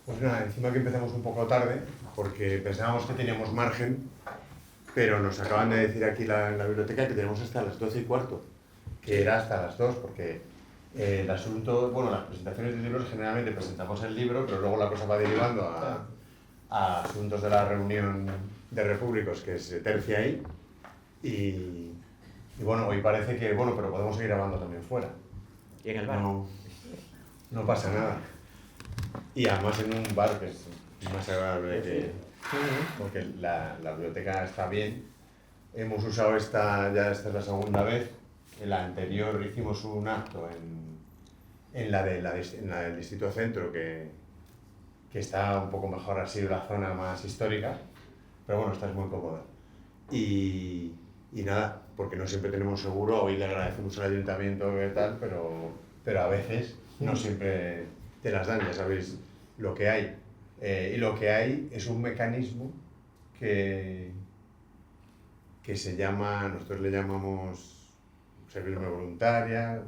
Pues nada, encima que empezamos un poco tarde, porque pensábamos que teníamos margen, pero nos acaban de decir aquí en la biblioteca que tenemos hasta las 12:15, que era hasta las 2, porque el asunto, bueno, las presentaciones de libros generalmente presentamos el libro, pero luego la cosa va derivando a asuntos de la reunión de repúblicos que se tercia ahí, y bueno, hoy parece que, bueno, pero podemos seguir hablando también fuera. Y en el bar. No pasa nada. Y además en un bar que es más agradable que... Porque la biblioteca está bien. Hemos usado esta es la segunda vez. En la anterior hicimos un acto en la del Distrito Centro, que está un poco mejor, así la zona más histórica. Pero bueno, esta es muy cómoda. Y nada, porque no siempre tenemos seguro. Hoy le agradecemos al ayuntamiento y tal, pero a veces no siempre te las dan, ya sabéis lo que hay. Y lo que hay es un mecanismo que se llama, nosotros le llamamos servidumbre voluntaria,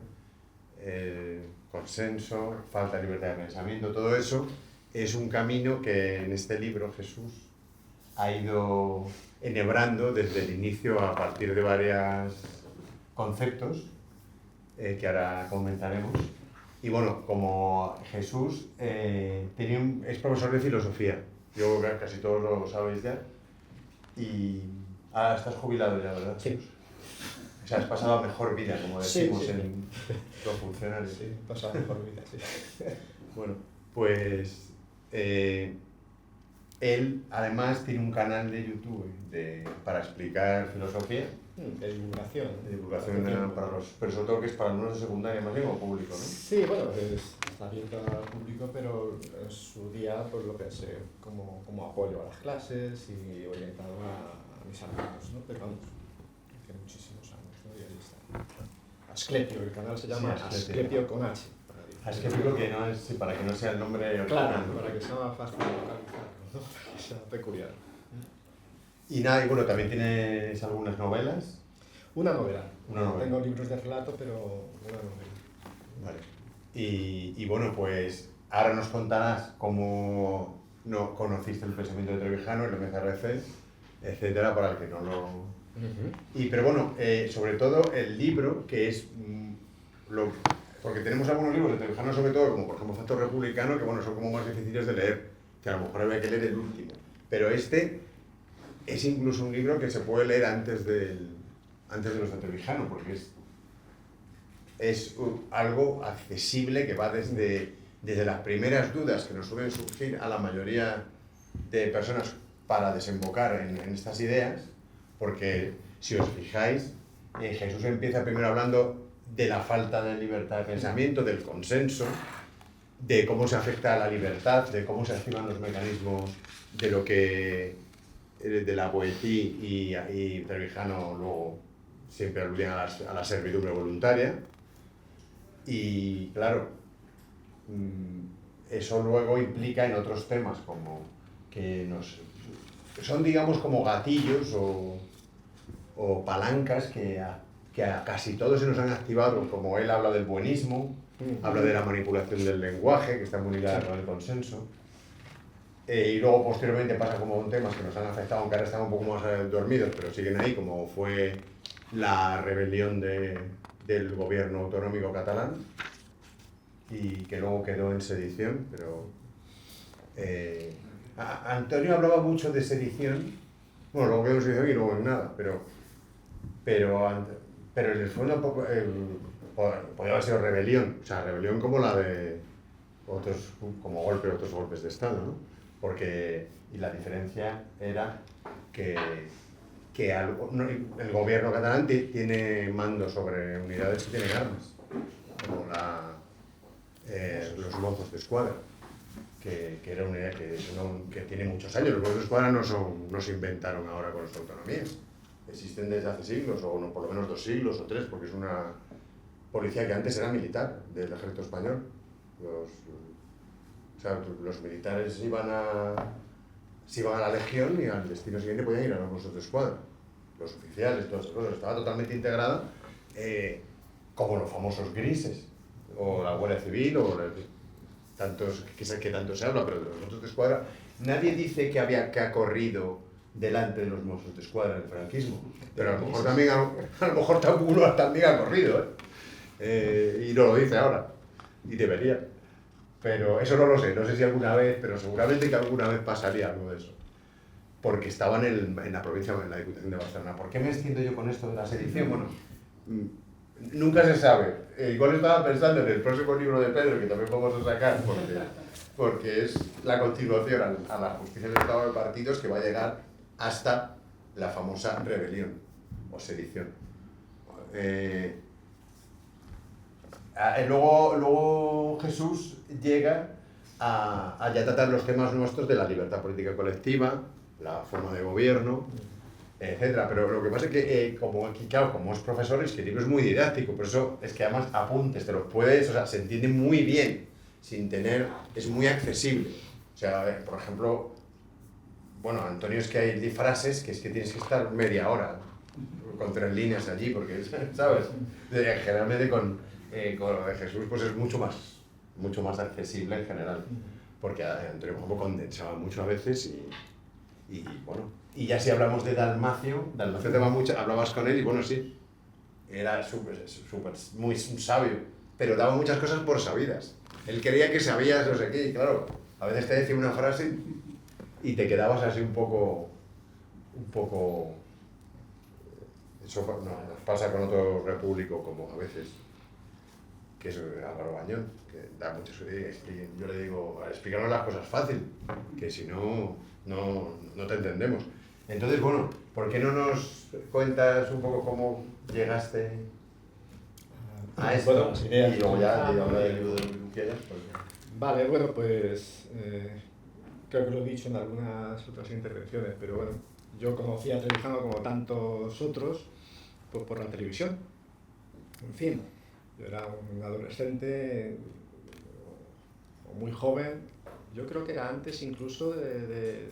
consenso, falta de libertad de pensamiento. Todo eso es un camino que en este libro Jesús ha ido enhebrando desde el inicio a partir de varios conceptos que ahora comentaremos. Y bueno, como Jesús es profesor de filosofía, yo creo que casi todos lo sabéis ya, y ahora estás jubilado ya, ¿verdad? Sí. O sea, has pasado a mejor vida, como decimos sí. en los funcionarios. Sí, he pasado a mejor vida, sí. Bueno, pues él además tiene un canal de YouTube para explicar filosofía. De divulgación. De divulgación pero sobre todo que es para alumnos de secundaria más bien o público, ¿no? Sí, bueno, está abierto al público, pero en su día pues lo pensé como apoyo a las clases y orientado a mis alumnos, ¿no? Pero vamos, hace muchísimos años, ¿no? Y ahí está. Asclepio, el canal se llama Asclepio con H. Asclepio, que no es, para que no sea el nombre original. Claro, para que sea más fácil de localizar, ¿no? Para que sea peculiar. Y nada, y bueno, también tienes algunas novelas. Una novela. Novela. Tengo libros de relato, pero una novela. Vale. Y bueno, pues ahora nos contarás cómo no conociste el pensamiento de Trevijano, el MCRC, etcétera, para el que no lo... Pero bueno, sobre todo el libro, que es porque tenemos algunos libros de Trevijano, sobre todo, como por ejemplo Factor Republicano, que bueno, son como más difíciles de leer, que a lo mejor había que leer el último. Pero este es incluso un libro que se puede leer antes de los de Trevijano, porque es algo accesible que va desde las primeras dudas que nos suelen surgir a la mayoría de personas para desembocar en estas ideas, porque si os fijáis, Jesús empieza primero hablando de la falta de libertad de pensamiento, del consenso, de cómo se afecta a la libertad, de cómo se activan los mecanismos de lo que de la poesía y Trevijano luego siempre aludían a la servidumbre voluntaria. Y claro, eso luego implica en otros temas como que son, digamos, como gatillos o palancas que a casi todos se nos han activado, como él habla del buenismo, habla de la manipulación del lenguaje, que está muy ligada con el consenso. Y luego posteriormente pasa como temas que nos han afectado, aunque ahora están un poco más dormidos, pero siguen ahí, como fue la rebelión del gobierno autonómico catalán, y que luego quedó en sedición, pero Antonio hablaba mucho de sedición, bueno, luego quedó en sedición y luego en nada, pero en el fondo podría haber sido rebelión, o sea, rebelión como la de otros golpes de Estado, ¿no? Y la diferencia era que el gobierno catalán tiene mando sobre unidades que tienen armas, como los Mozos de Escuadra, que era una unidad que tiene muchos años. Los Mozos de Escuadra no se inventaron ahora con nuestra autonomía, existen desde hace siglos, o por lo menos 2 siglos o 3, porque es una policía que antes era militar del ejército español. Los militares iban a la legión y al destino siguiente podían ir a los Mossos de Escuadra. Los oficiales, todas esas cosas, estaba totalmente integrada, como los famosos grises, o la Guardia Civil, que tanto se habla, pero de los Mossos de Escuadra, nadie dice que ha corrido delante de los Mossos de Escuadra en el franquismo, pero a lo mejor también, a lo mejor uno también ha corrido, y no lo dice ahora, y debería. Pero eso no lo sé, no sé si alguna vez, pero seguramente que alguna vez pasaría algo de eso. Porque estaban en la provincia, en la Diputación de Barcelona. ¿Por qué me extiendo yo con esto de la sedición? Bueno, nunca se sabe. Igual estaba pensando en el próximo libro de Pedro, que también vamos a sacar, porque es la continuación a la justicia del Estado de partidos que va a llegar hasta la famosa rebelión o sedición. Luego Jesús llega a ya tratar los temas nuestros de la libertad política colectiva, la forma de gobierno, etcétera. Pero lo que pasa es que, como es profesor, es que el libro es muy didáctico, por eso es que además apuntes, te los puedes, o sea, se entiende muy bien, es muy accesible. O sea, por ejemplo, bueno, Antonio, es que hay frases que es que tienes que estar media hora con 3 líneas allí, porque, ¿sabes? Generalmente con lo de Jesús pues es mucho más accesible en general, porque Antonio, por ejemplo, condensaba mucho a veces y bueno, y ya si hablamos de Dalmacio hablabas con él y bueno, sí, era muy sabio, pero daba muchas cosas por sabidas. Él creía que sabías no sé qué, y claro, a veces te decía una frase y te quedabas así un poco eso nos pasa con otro repúblico, como a veces, que es Álvaro Bañón, que da muchas ideas, y yo le digo, explícanos las cosas fácil, que si no te entendemos. Entonces, bueno, ¿por qué no nos cuentas un poco cómo llegaste a esto? Bueno, las ideas. Y luego ya habla del libro de lo que tú quieras. Vale, bueno, pues creo que lo he dicho en algunas otras intervenciones, pero bueno, yo conocí a Trevijano como tantos otros pues por la televisión. En fin, yo era un adolescente o muy joven, yo creo que era antes incluso de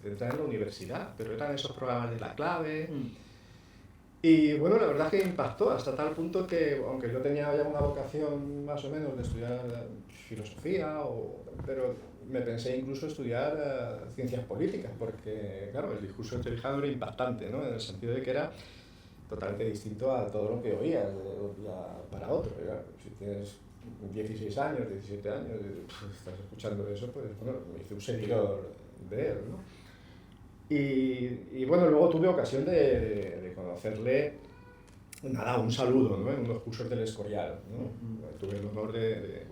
entrar en la universidad, pero eran esos programas de La Clave. Y bueno, la verdad es que impactó hasta tal punto que, aunque yo tenía ya una vocación más o menos de estudiar filosofía, pero me pensé incluso estudiar ciencias políticas, porque claro, el discurso de Trevijano era impactante, ¿no? En el sentido de que era totalmente distinto a todo lo que oías de un día para otro. Si tienes 16 años, 17 años, estás escuchando eso, pues bueno, me hice un seguidor de él, ¿no? Y bueno, luego tuve ocasión de conocerle, nada, un saludo, ¿no? En unos cursos del Escorial, ¿no? Tuve el honor de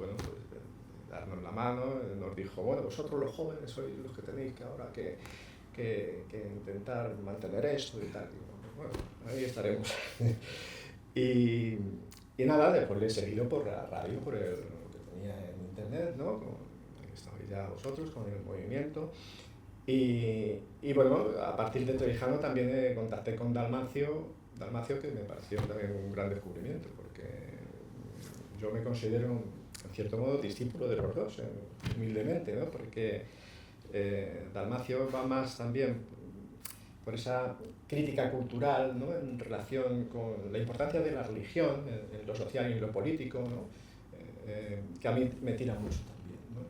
darnos la mano, nos dijo, bueno, vosotros los jóvenes sois los que tenéis que ahora que intentar mantener esto y tal. Y bueno, ahí estaremos. y nada, después le he seguido por la radio, por el que tenía en internet, ¿no? Estabais ya vosotros con el movimiento. Y bueno, a partir de Trevijano también contacté con Dalmacio, que me pareció también un gran descubrimiento, porque yo me considero, en cierto modo, discípulo de los dos, humildemente, ¿no? Porque Dalmacio va más también por esa crítica cultural, ¿no? En relación con la importancia de la religión en lo social y en lo político, ¿no? Que a mí me tira mucho también, ¿no?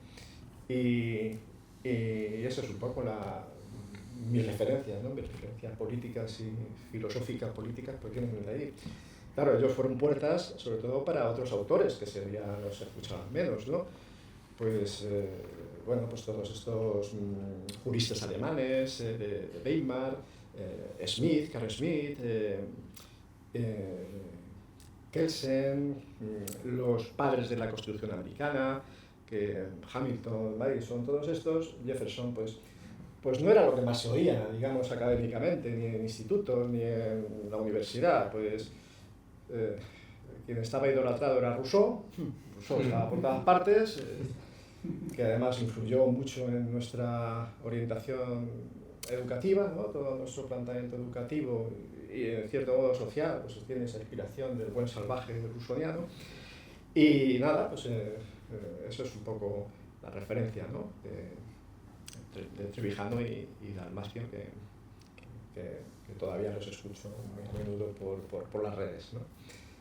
Y eso es un poco mis referencias, ¿no? Mis referencias políticas y filosóficas políticas pues vienen de ahí. Claro, ellos fueron puertas sobre todo para otros autores que se escuchaban menos, ¿no? Pues bueno, pues todos estos juristas alemanes, de Weimar, Carl Schmitt, Kelsen, los padres de la Constitución americana, que Hamilton, Madison, todos estos, Jefferson, pues no era lo que más se oía, digamos, académicamente, ni en institutos, ni en la universidad. Pues quien estaba idolatrado era Rousseau estaba por todas partes, que además influyó mucho en nuestra orientación educativa, ¿no? Todo nuestro planteamiento educativo y en cierto modo social, pues tiene esa inspiración del buen salvaje rousseauiano. Y nada, pues eso es un poco la referencia, ¿no? de Trevijano y Dalmacio, que todavía los escucho muy a menudo por las redes, ¿no?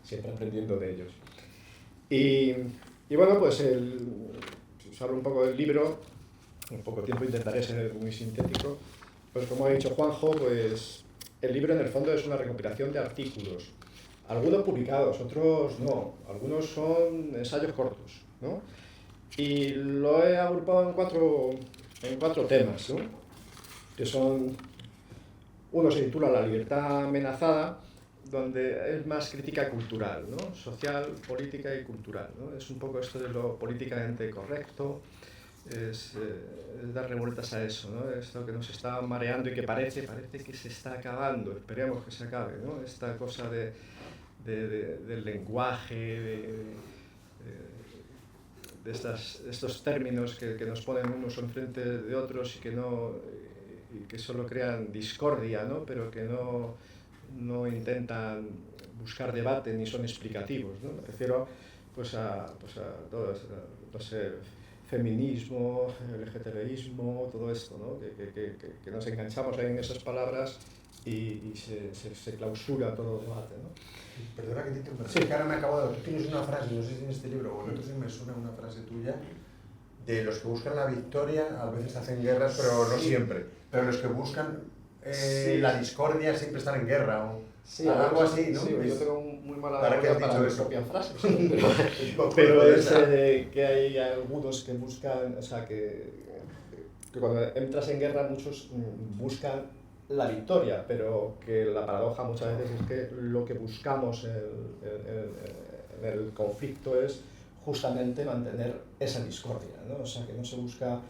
Siempre aprendiendo de ellos. Y Y bueno, pues os hablo un poco del libro, en poco tiempo intentaré ser muy sintético. Pues como ha dicho Juanjo, pues el libro en el fondo es una recopilación de artículos, algunos publicados, otros no, algunos son ensayos cortos, ¿no? Y lo he agrupado en cuatro temas, ¿no? Que son, uno se titula La libertad amenazada, donde es más crítica cultural, ¿no? Social, política y cultural, ¿no? Es un poco esto de lo políticamente correcto, es darle vueltas a eso, ¿no? Esto que nos está mareando y que parece que se está acabando, esperemos que se acabe, ¿no? Esta cosa del lenguaje, de estos términos que nos ponen unos enfrente de otros y que solo crean discordia, ¿no? Pero que no intentan buscar debate ni son explicativos, ¿no? Me refiero pues a todo eso, no sé, feminismo, LGTBismo, todo esto, ¿no? Que nos enganchamos ahí en esas palabras y se clausura todo debate, ¿no? Perdona que te interrumpa, sí. que ahora me acabo de... Tú tienes una frase, no sé si en este libro o en otro sí me suena una frase tuya, de los que buscan la victoria, a veces hacen guerras, pero no siempre. Pero los que buscan la discordia siempre están en guerra, o algo así, ¿no? Sí, yo tengo muy mala memoria para mis eso? propias frases, pero es que hay algunos que buscan, o sea, que cuando entras en guerra muchos buscan la victoria, pero que la paradoja muchas veces es que lo que buscamos en el conflicto es justamente mantener esa discordia, ¿no? O sea, que no se busca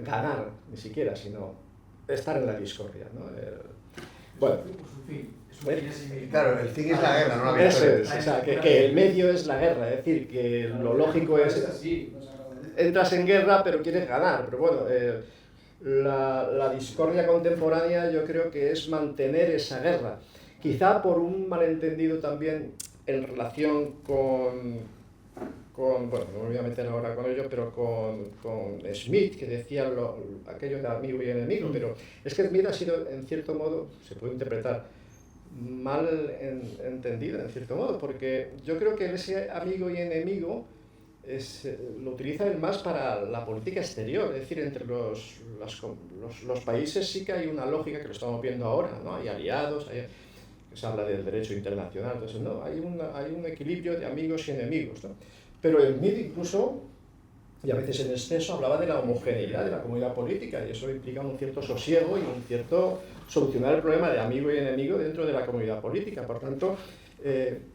ganar ni siquiera, sino estar en la discordia, ¿no? Bueno, claro, el fin es la guerra, no la victoria. Eso es, o sea, que el medio es la guerra, es decir, que lo lógico es entras en guerra pero quieres ganar, pero bueno, la discordia contemporánea yo creo que es mantener esa guerra, quizá por un malentendido también en relación bueno, no me voy a meter ahora con ello, pero con Smith, que decía aquello de amigo y enemigo, pero es que Smith ha sido, en cierto modo, se puede interpretar mal entendido, en cierto modo, porque yo creo que ese amigo y enemigo lo utiliza él más para la política exterior, es decir, entre los países sí que hay una lógica que lo estamos viendo ahora, ¿no? Hay aliados, se habla del derecho internacional, entonces no, hay un equilibrio de amigos y enemigos, ¿no? Pero Smith incluso, y a veces en exceso, hablaba de la homogeneidad de la comunidad política, y eso implica un cierto sosiego y un cierto solucionar el problema de amigo y enemigo dentro de la comunidad política. Por tanto,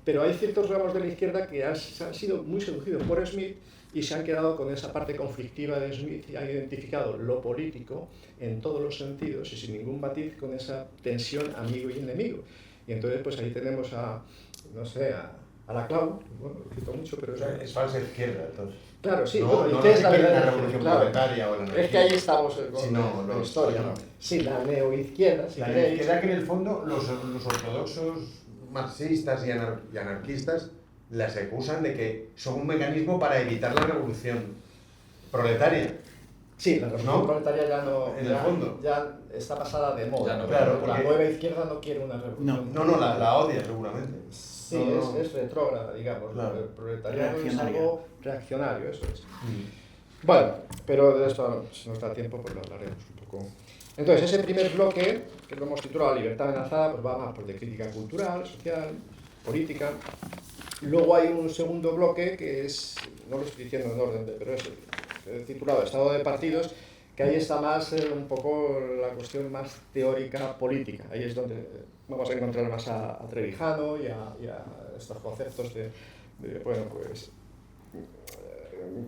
pero hay ciertos ramos de la izquierda que han sido muy seducidos por Smith y se han quedado con esa parte conflictiva de Smith y han identificado lo político en todos los sentidos y sin ningún matiz con esa tensión amigo y enemigo. Y entonces pues ahí tenemos a la Clau, bueno, lo cito mucho, pero es falsa izquierda, entonces. Claro, sí, no es la revolución proletaria o la anarquía. Es que ahí estamos con la historia. No. Sí, la neoizquierda. La neoizquierda que en el fondo los ortodoxos marxistas y anarquistas las acusan de que son un mecanismo para evitar la revolución proletaria. Sí, la revolución proletaria ya no, en el fondo. ya está pasada de moda. No, claro, la nueva izquierda no quiere una revolución. No, la odia seguramente. Sí, es retrógrada, digamos. Claro. El proletariado es algo reaccionario, eso es. Bueno, pero de esto, si nos da tiempo, pues lo hablaremos un poco. Entonces, ese primer bloque, que lo hemos titulado Libertad amenazada, pues va más por de crítica cultural, social, política. Luego hay un segundo bloque que es, no lo estoy diciendo en orden, pero es titulado Estado de partidos, que ahí está más un poco la cuestión más teórica política. Ahí es donde vamos a encontrar más a Trevijano y a estos conceptos de bueno, pues,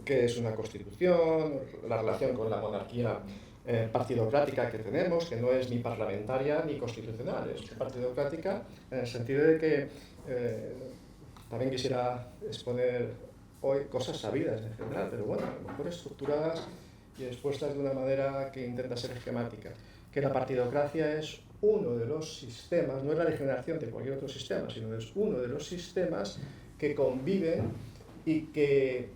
qué es una constitución, la relación con la monarquía partidocrática que tenemos, que no es ni parlamentaria ni constitucional, es partidocrática en el sentido de que también quisiera exponer hoy cosas sabidas en general, pero bueno, a lo mejor estructuradas y expuestas de una manera que intenta ser esquemática, que la partidocracia es uno de los sistemas, no es la degeneración de cualquier otro sistema, sino es uno de los sistemas que conviven y que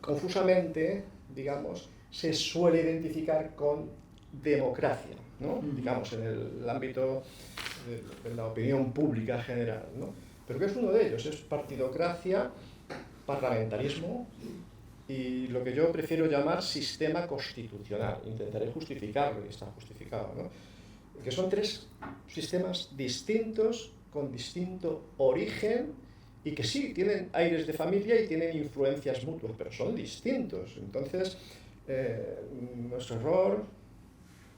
confusamente, digamos, se suele identificar con democracia, ¿no? Digamos, en el ámbito de la opinión pública general, ¿no? Pero que es uno de ellos, es partidocracia parlamentarismo y lo que yo prefiero llamar sistema constitucional. Intentaré justificarlo, y está justificado, ¿no? Que son tres sistemas distintos, con distinto origen, y que sí, tienen aires de familia y tienen influencias mutuas, pero son distintos. Entonces, nuestro error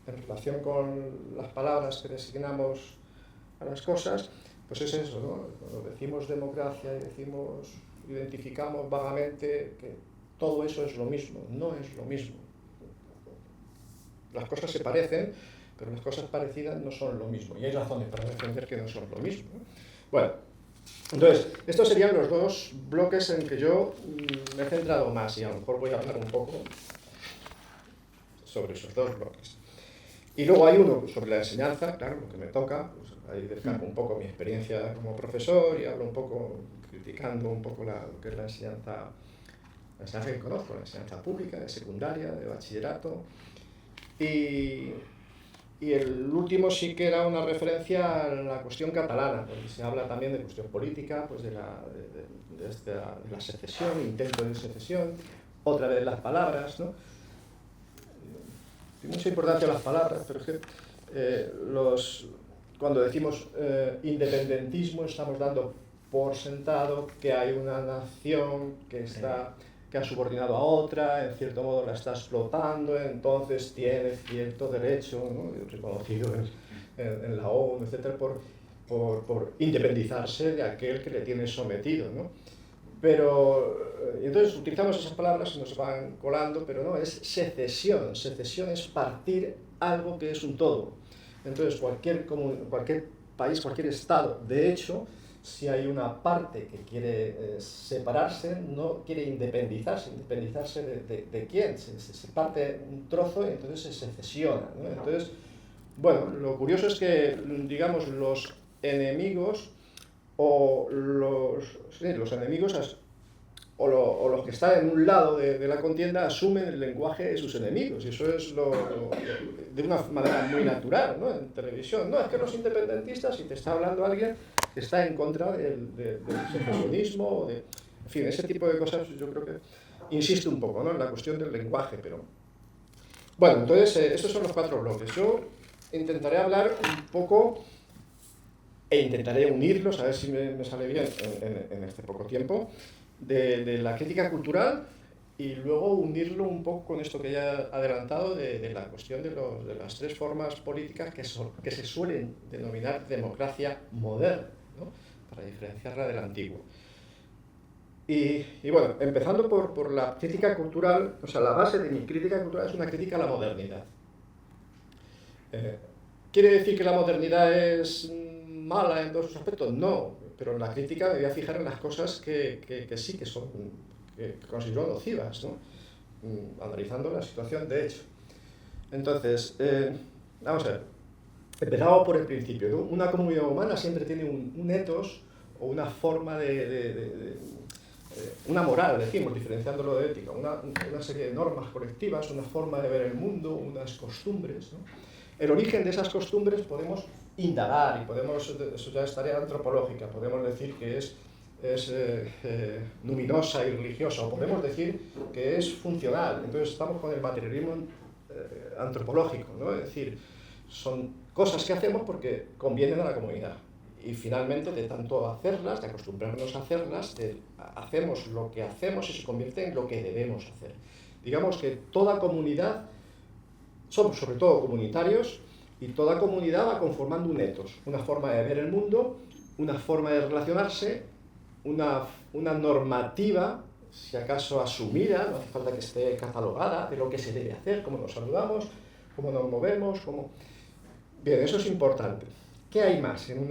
en relación con las palabras que designamos a las cosas, pues es eso, ¿no? Cuando decimos democracia y identificamos vagamente que todo eso es lo mismo. No es lo mismo. Las cosas se parecen, pero las cosas parecidas no son lo mismo. Y hay razones para defender que no son lo mismo, ¿no? Bueno, entonces, estos serían los dos bloques en que yo me he centrado más, y a lo mejor voy a hablar un poco sobre esos dos bloques. Y luego hay uno sobre la enseñanza, claro, lo que me toca, pues ahí descargo un poco mi experiencia como profesor y hablo un poco, criticando un poco lo que es la enseñanza que conozco, la enseñanza pública, de secundaria, de bachillerato. Y el último sí que era una referencia a la cuestión catalana, porque se habla también de cuestión política, pues de la secesión, intento de secesión, otra vez las palabras, ¿no? Tiene mucha importancia las palabras, pero es que cuando decimos independentismo estamos dando por sentado que hay una nación que ha subordinado a otra, en cierto modo la está explotando, entonces tiene cierto derecho, ¿no?, reconocido en la ONU, etc., por independizarse de aquel que le tiene sometido, ¿no? Pero, entonces utilizamos esas palabras y nos van colando, pero no, es secesión. Secesión es partir algo que es un todo. Entonces cualquier país, cualquier estado, de hecho, si hay una parte que quiere separarse, no quiere independizarse. ¿Independizarse de quién? Se parte un trozo y entonces se secesiona, ¿no? Entonces, bueno, lo curioso es que, digamos, los enemigos o los enemigos o los que están en un lado de la contienda asumen el lenguaje de sus enemigos, y eso es de una manera muy natural, ¿no? En televisión, no, es que los independentistas, si te está hablando alguien que está en contra del secesionismo, en fin, ese tipo de cosas, yo creo que insiste un poco, ¿no?, en la cuestión del lenguaje, pero... Bueno, entonces, estos son los 4 bloques. Yo intentaré hablar un poco e intentaré unirlos, a ver si me sale bien en este poco tiempo, de la crítica cultural, y luego unirlo un poco con esto que ya he adelantado de la cuestión de las 3 formas políticas que se suelen denominar democracia moderna, ¿no?, para diferenciarla del antiguo. Y bueno, empezando por la crítica cultural, o sea, la base de mi crítica cultural es una crítica a la modernidad. ¿Quiere decir que la modernidad es mala en todos sus aspectos? No, pero en la crítica me voy a fijar en las cosas que sí que son, que considero nocivas, ¿no?, analizando la situación de hecho. Entonces, vamos a ver, empezamos por el principio, ¿no? Una comunidad humana siempre tiene un ethos o una forma una moral, decimos, diferenciándolo de ética, una serie de normas colectivas, una forma de ver el mundo, unas costumbres, ¿no? El origen de esas costumbres podemos indagar y eso ya es tarea antropológica, podemos decir que es luminosa y religiosa, o podemos decir que es funcional. Entonces estamos con el materialismo antropológico, ¿no? Es decir, son cosas que hacemos porque convienen a la comunidad. Y finalmente, de tanto hacerlas, de acostumbrarnos a hacerlas, hacemos lo que hacemos y se convierte en lo que debemos hacer. Digamos que toda comunidad, somos sobre todo comunitarios, y toda comunidad va conformando un ethos, una forma de ver el mundo, una forma de relacionarse, una normativa, si acaso asumida, no hace falta que esté catalogada, de lo que se debe hacer, cómo nos saludamos, cómo nos movemos, Bien, eso es importante. ¿Qué hay más en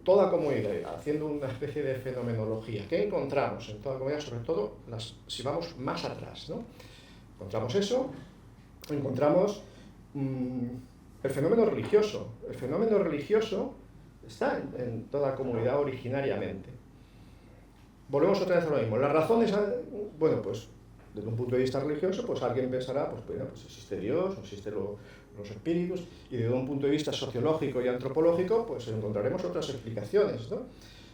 toda comunidad, haciendo una especie de fenomenología? ¿Qué encontramos en toda comunidad, sobre todo si vamos más atrás, ¿no? Encontramos eso, encontramos el fenómeno religioso. El fenómeno religioso está en toda comunidad originariamente. Volvemos otra vez a lo mismo. Las razones, bueno, pues desde un punto de vista religioso, pues alguien pensará, pues bueno, pues existe Dios, existen los espíritus, y desde un punto de vista sociológico y antropológico, pues encontraremos otras explicaciones, ¿no?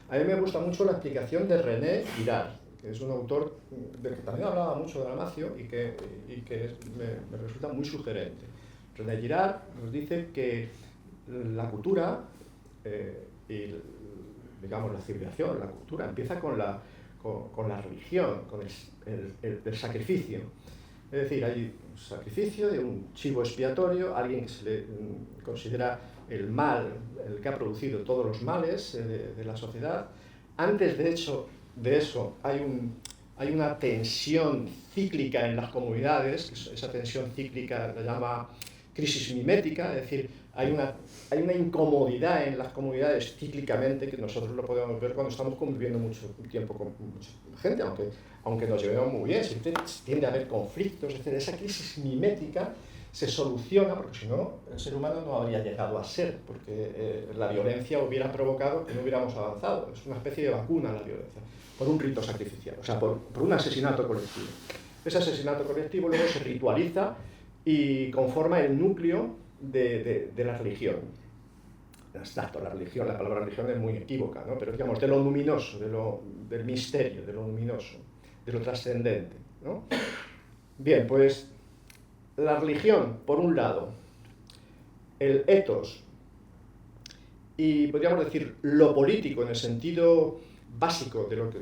A mí me gusta mucho la explicación de René Girard, que es un autor del que también hablaba mucho de Dalmacio y que me resulta muy sugerente. René Girard nos dice que la cultura y, digamos, la civilización, la cultura, empieza con la religión, con el sacrificio. Es decir, hay un sacrificio de un chivo expiatorio, alguien que se le considera el mal, el que ha producido todos los males de la sociedad. Antes, de eso, hay una tensión cíclica en las comunidades, que esa tensión cíclica la llama crisis mimética, es decir, hay una incomodidad en las comunidades cíclicamente que nosotros lo podemos ver cuando estamos conviviendo mucho tiempo con mucha gente, aunque nos llevemos muy bien, siempre tiende a haber conflictos, es decir, esa crisis mimética se soluciona, porque si no, el ser humano no habría llegado a ser, porque la violencia hubiera provocado que no hubiéramos avanzado. Es una especie de vacuna la violencia, por un rito sacrificial, o sea, por un asesinato colectivo. Ese asesinato colectivo luego se ritualiza y conforma el núcleo de la religión. Abstracto, la palabra religión es muy equívoca, ¿no? Pero digamos, de lo luminoso, del misterio, de lo luminoso, de lo trascendente, ¿no? Bien, pues la religión, por un lado, el ethos, y podríamos decir lo político en el sentido básico, de lo que,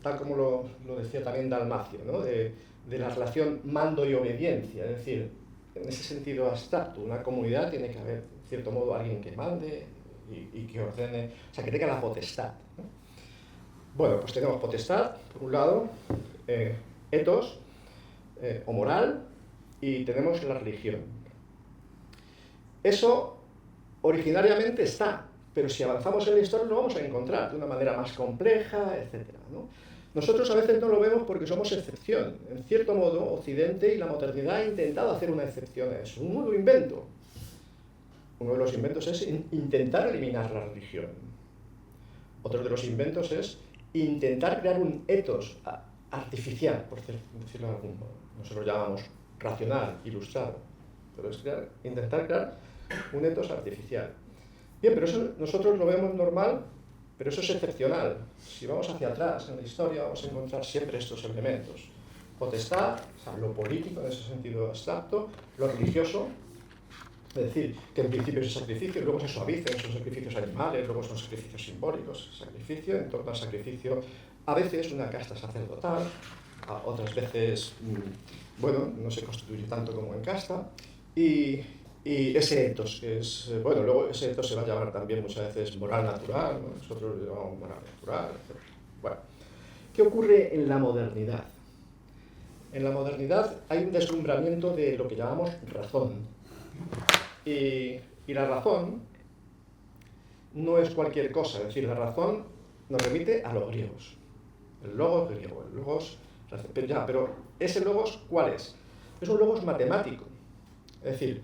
tal como lo decía también Dalmacio, ¿no? de la relación mando y obediencia, es decir, en ese sentido abstracto, una comunidad tiene que haber, en cierto modo, alguien que mande y que ordene, o sea, que tenga la potestad, ¿no? Bueno, pues tenemos potestad, por un lado, ethos o moral, y tenemos la religión. Eso originariamente está, pero si avanzamos en la historia lo vamos a encontrar de una manera más compleja, etc., ¿no? Nosotros a veces no lo vemos porque somos excepción. En cierto modo, Occidente y la modernidad han intentado hacer una excepción a eso, un nuevo invento. Uno de los inventos es intentar eliminar la religión. Otro de los inventos es intentar crear un ethos artificial, por decirlo de algún modo. Nosotros lo llamamos racional, ilustrado, pero es intentar crear un ethos artificial. Bien, pero eso nosotros lo vemos normal, pero eso es excepcional. Si vamos hacia atrás en la historia vamos a encontrar siempre estos elementos. Potestad, o sea, lo político en ese sentido abstracto, lo religioso, es decir, que en principio es sacrificio, luego se suavicen, son sacrificios animales, luego son sacrificios simbólicos, sacrificio, en torno al sacrificio, a veces una casta sacerdotal, otras veces, bueno, no se constituye tanto como en casta, y ese ethos, que es, bueno, luego ese ethos se va a llamar también muchas veces moral natural, ¿no? Nosotros lo llamamos moral natural, etc. Bueno, ¿qué ocurre en la modernidad? En la modernidad hay un deslumbramiento de lo que llamamos razón. Y la razón no es cualquier cosa, es decir, la razón nos remite a los griegos. El logos griego, el logos... Pero ¿ese logos cuál es? Es un logos matemático. Es decir,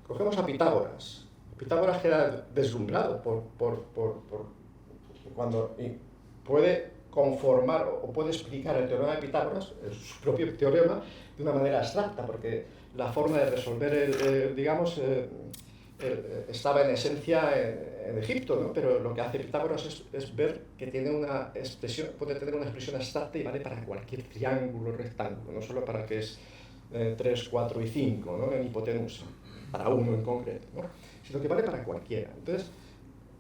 cogemos a Pitágoras. Pitágoras que era deslumbrado cuando puede conformar o puede explicar el teorema de Pitágoras, su propio teorema, de una manera abstracta, porque la forma de resolver, estaba en esencia en Egipto, ¿no? Pero lo que hace Pitágoras es ver que tiene una expresión, puede tener una expresión abstracta y vale para cualquier triángulo, rectángulo, no solo para que es 3, 4 y 5, ¿no? En hipotenusa, para uno en concreto, ¿no? Sino que vale para cualquiera. Entonces,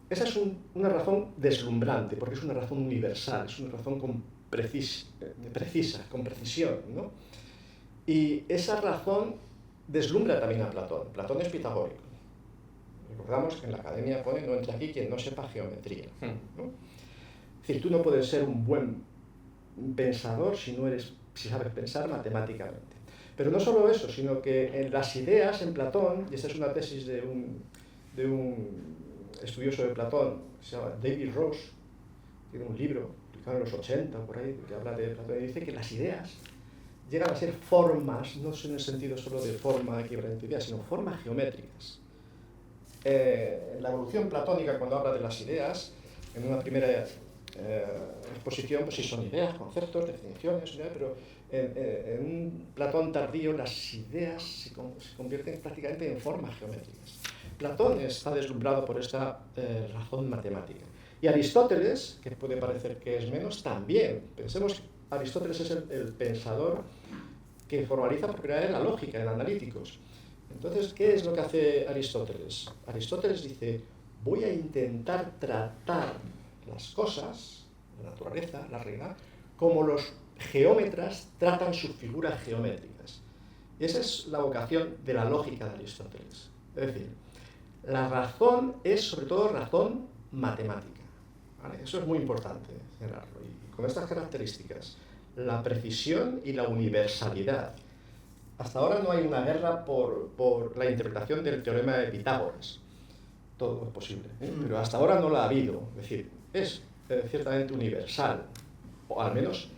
esa es una razón deslumbrante, porque es una razón universal, es una razón precisa, con precisión, ¿no? Y esa razón deslumbra también a Platón. Platón es pitagórico. Recordamos que en la academia pone, no entra aquí quien no sepa geometría, ¿no? Es decir, tú no puedes ser un buen pensador si sabes pensar matemáticamente. Pero no solo eso, sino que en las ideas en Platón, y esta es una tesis de un estudioso de Platón, que se llama David Ross, tiene un libro publicado en los 80, por ahí, que habla de Platón, y dice que las ideas llegan a ser formas, no en el sentido solo de forma equivalente a ideas, sino formas geométricas. La evolución platónica, cuando habla de las ideas, en una primera exposición, pues sí son ideas, conceptos, definiciones, pero en un Platón tardío las ideas se convierten prácticamente en formas geométricas. Platón está deslumbrado por esta razón matemática. Y Aristóteles, que puede parecer que es menos, también. Pensemos que Aristóteles es el pensador que formaliza por primera vez la lógica en analíticos. Entonces, ¿qué es lo que hace Aristóteles? Aristóteles dice, voy a intentar tratar las cosas, la naturaleza, la realidad, como los geómetras tratan sus figuras geométricas. Y esa es la vocación de la lógica de Aristóteles. Es decir, la razón es sobre todo razón matemática. ¿Vale? Eso es muy importante señalarlo. Y con estas características, la precisión y la universalidad. Hasta ahora no hay una guerra por la interpretación del teorema de Pitágoras. Todo es posible, pero hasta ahora no la ha habido. Es decir, es ciertamente universal, o al menos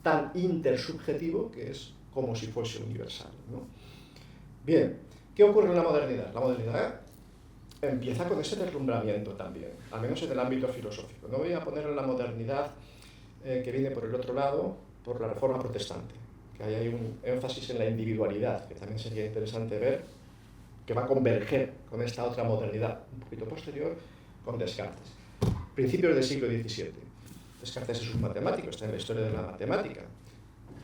tan intersubjetivo que es como si fuese universal, ¿no? Bien, ¿qué ocurre en la modernidad? La modernidad empieza con ese deslumbramiento también, al menos en el ámbito filosófico. No voy a poner en la modernidad que viene por el otro lado, por la Reforma Protestante, que ahí hay un énfasis en la individualidad, que también sería interesante ver, que va a converger con esta otra modernidad, un poquito posterior, con Descartes. Principios del siglo XVII. Descartes es un matemático, está en la historia de la matemática.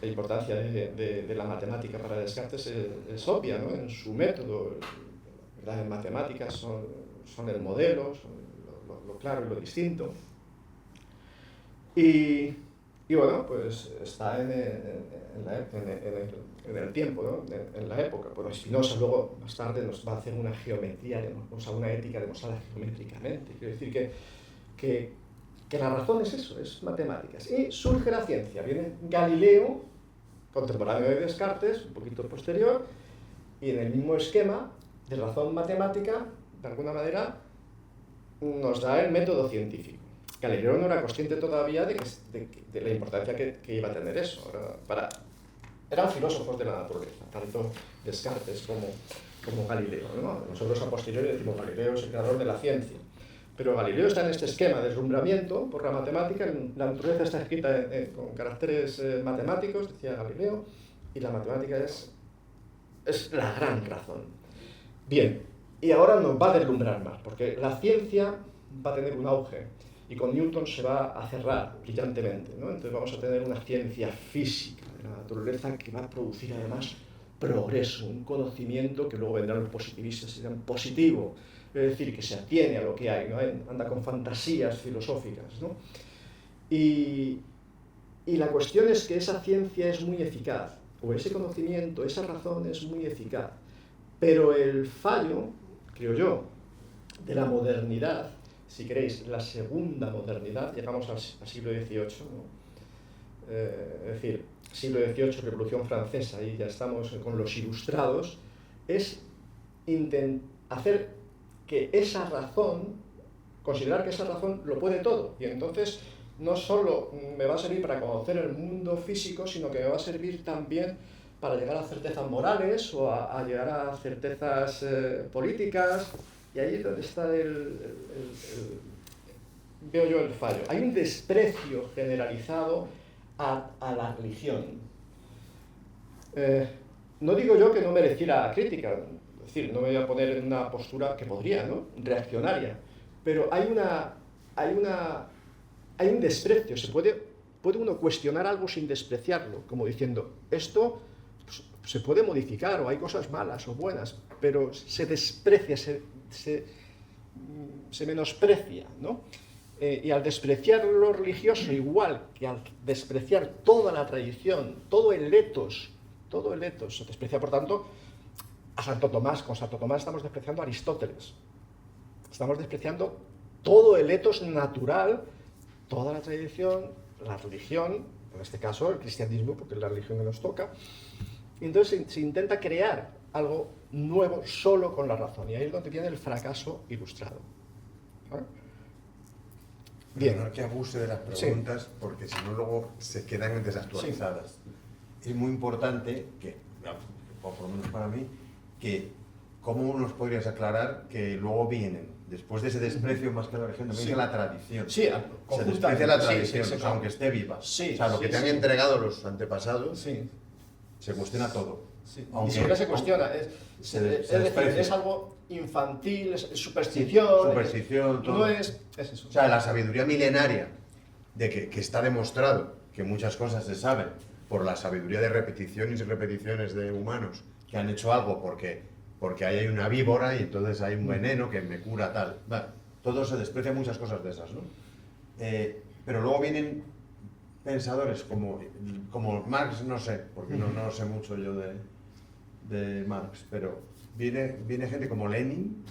La importancia de la matemática para Descartes es obvia, ¿no? En su método. Las matemáticas son el modelo, son lo claro y lo distinto. Y bueno, pues está en el tiempo, ¿no? En la época. Bueno, Spinoza luego, más tarde, nos va a hacer una geometría, una ética demostrada geométricamente. Quiero decir que la razón es eso, es matemáticas. Y surge la ciencia. Viene Galileo, contemporáneo de Descartes, un poquito posterior, y en el mismo esquema de razón matemática, de alguna manera, nos da el método científico. Galileo no era consciente todavía de la importancia que iba a tener eso. Eran filósofos de la naturaleza, tanto Descartes como Galileo, ¿no? Nosotros a posteriori decimos Galileo es el creador de la ciencia. Pero Galileo está en este esquema de deslumbramiento por la matemática. La naturaleza está escrita con caracteres matemáticos, decía Galileo, y la matemática es la gran razón. Bien, y ahora nos va a deslumbrar más, porque la ciencia va a tener un auge, y con Newton se va a cerrar brillantemente, ¿no? Entonces vamos a tener una ciencia física de la naturaleza que va a producir además progreso, un conocimiento que luego vendrán los positivistas y dirán positivo, es decir, que se atiene a lo que hay, ¿no? Anda con fantasías filosóficas, ¿no? Y la cuestión es que esa ciencia es muy eficaz, o ese conocimiento, esa razón es muy eficaz, pero el fallo, creo yo, de la modernidad, si queréis, la segunda modernidad, llegamos al siglo XVIII, ¿no? Es decir, siglo XVIII, Revolución Francesa, y ya estamos con los ilustrados, es hacer que esa razón, considerar que esa razón lo puede todo, y entonces no solo me va a servir para conocer el mundo físico, sino que me va a servir también para llegar a certezas morales o a llegar a certezas políticas, y ahí es donde está veo yo el fallo. Hay un desprecio generalizado a la religión. No digo yo que no mereciera crítica, es decir, no me voy a poner en una postura que podría, ¿no? Reaccionaria, pero hay un desprecio. Puede uno cuestionar algo sin despreciarlo, como diciendo, esto se puede modificar, o hay cosas malas o buenas, pero se desprecia, se menosprecia, ¿no? Y al despreciar lo religioso, igual que al despreciar toda la tradición, todo el etos, se desprecia, por tanto, a Santo Tomás. Con Santo Tomás estamos despreciando a Aristóteles, estamos despreciando todo el etos natural, toda la tradición, la religión, en este caso el cristianismo, porque es la religión que nos toca. Entonces se intenta crear algo nuevo solo con la razón, y ahí es donde viene el fracaso ilustrado. ¿Vale? Bien. No que abuse de las preguntas, sí, porque si no luego se quedan desactualizadas. Sí. Es muy importante que, por lo menos para mí, que cómo nos podrías aclarar que luego vienen, después de ese desprecio más que la religión, también es la tradición. Sí, se desprecia la tradición, sí, o sea, aunque esté viva. Sí, o sea, lo que te han entregado los antepasados, sí, se cuestiona todo. Sí. Ni siquiera se cuestiona. Es decir, es algo infantil, es superstición. Superstición, todo. No es eso. O sea, la sabiduría milenaria, de que está demostrado que muchas cosas se saben por la sabiduría de repeticiones y repeticiones de humanos que han hecho algo porque ahí hay una víbora y entonces hay un veneno que me cura tal. Bueno, todo se desprecia muchas cosas de esas, ¿no? Pero luego vienen pensadores como Marx, no sé, porque no sé mucho yo de Marx, pero viene gente como Lenin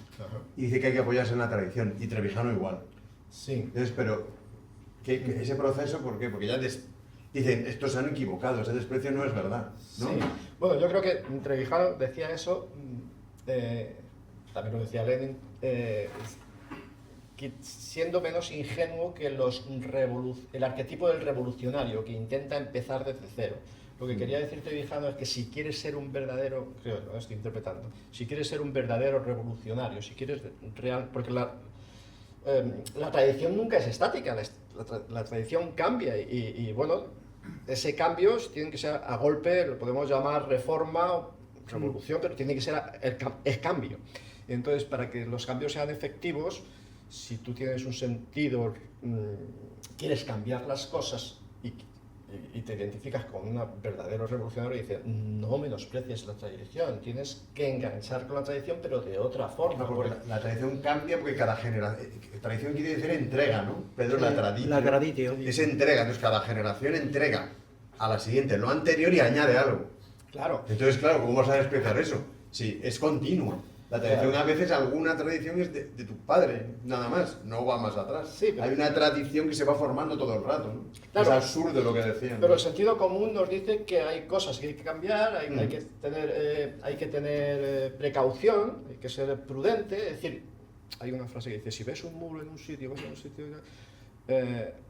y dice que hay que apoyarse en la tradición, y Trevijano igual. Sí. Entonces, pero que ese proceso, ¿por qué? Porque ya dicen, estos se han equivocado, ese desprecio no es verdad, ¿no? Sí. Bueno, yo creo que Trevijano decía eso, también lo decía Lenin, que siendo menos ingenuo que el arquetipo del revolucionario que intenta empezar desde cero. Lo que quería decir Trevijano es que si quieres ser un verdadero, creo que lo estoy interpretando, si quieres ser un verdadero revolucionario, si quieres real, porque la tradición nunca es estática, la tradición cambia y bueno, ese cambio tiene que ser a golpe, lo podemos llamar reforma o revolución, pero tiene que ser el cambio. Entonces, para que los cambios sean efectivos, si tú tienes un sentido, quieres cambiar las cosas y te identificas con un verdadero revolucionario y dices, no menosprecies la tradición, tienes que enganchar con la tradición, pero de otra forma. Porque la tradición cambia porque cada generación... Tradición quiere decir entrega, ¿no? Pedro, la traditio. Es entrega, entonces cada generación entrega a la siguiente lo anterior y añade algo. Claro. Entonces, claro, ¿cómo vas a despreciar eso? Sí, es continua. La tradición, claro. A veces alguna tradición es de tu padre, nada más, no va más atrás. Sí, pero... Hay una tradición que se va formando todo el rato, ¿no? Claro, es absurdo lo que decían. Pero el sentido común nos dice que hay cosas que hay que cambiar, hay que tener precaución, hay que ser prudente. Es decir, hay una frase que dice, si ves un muro en un sitio,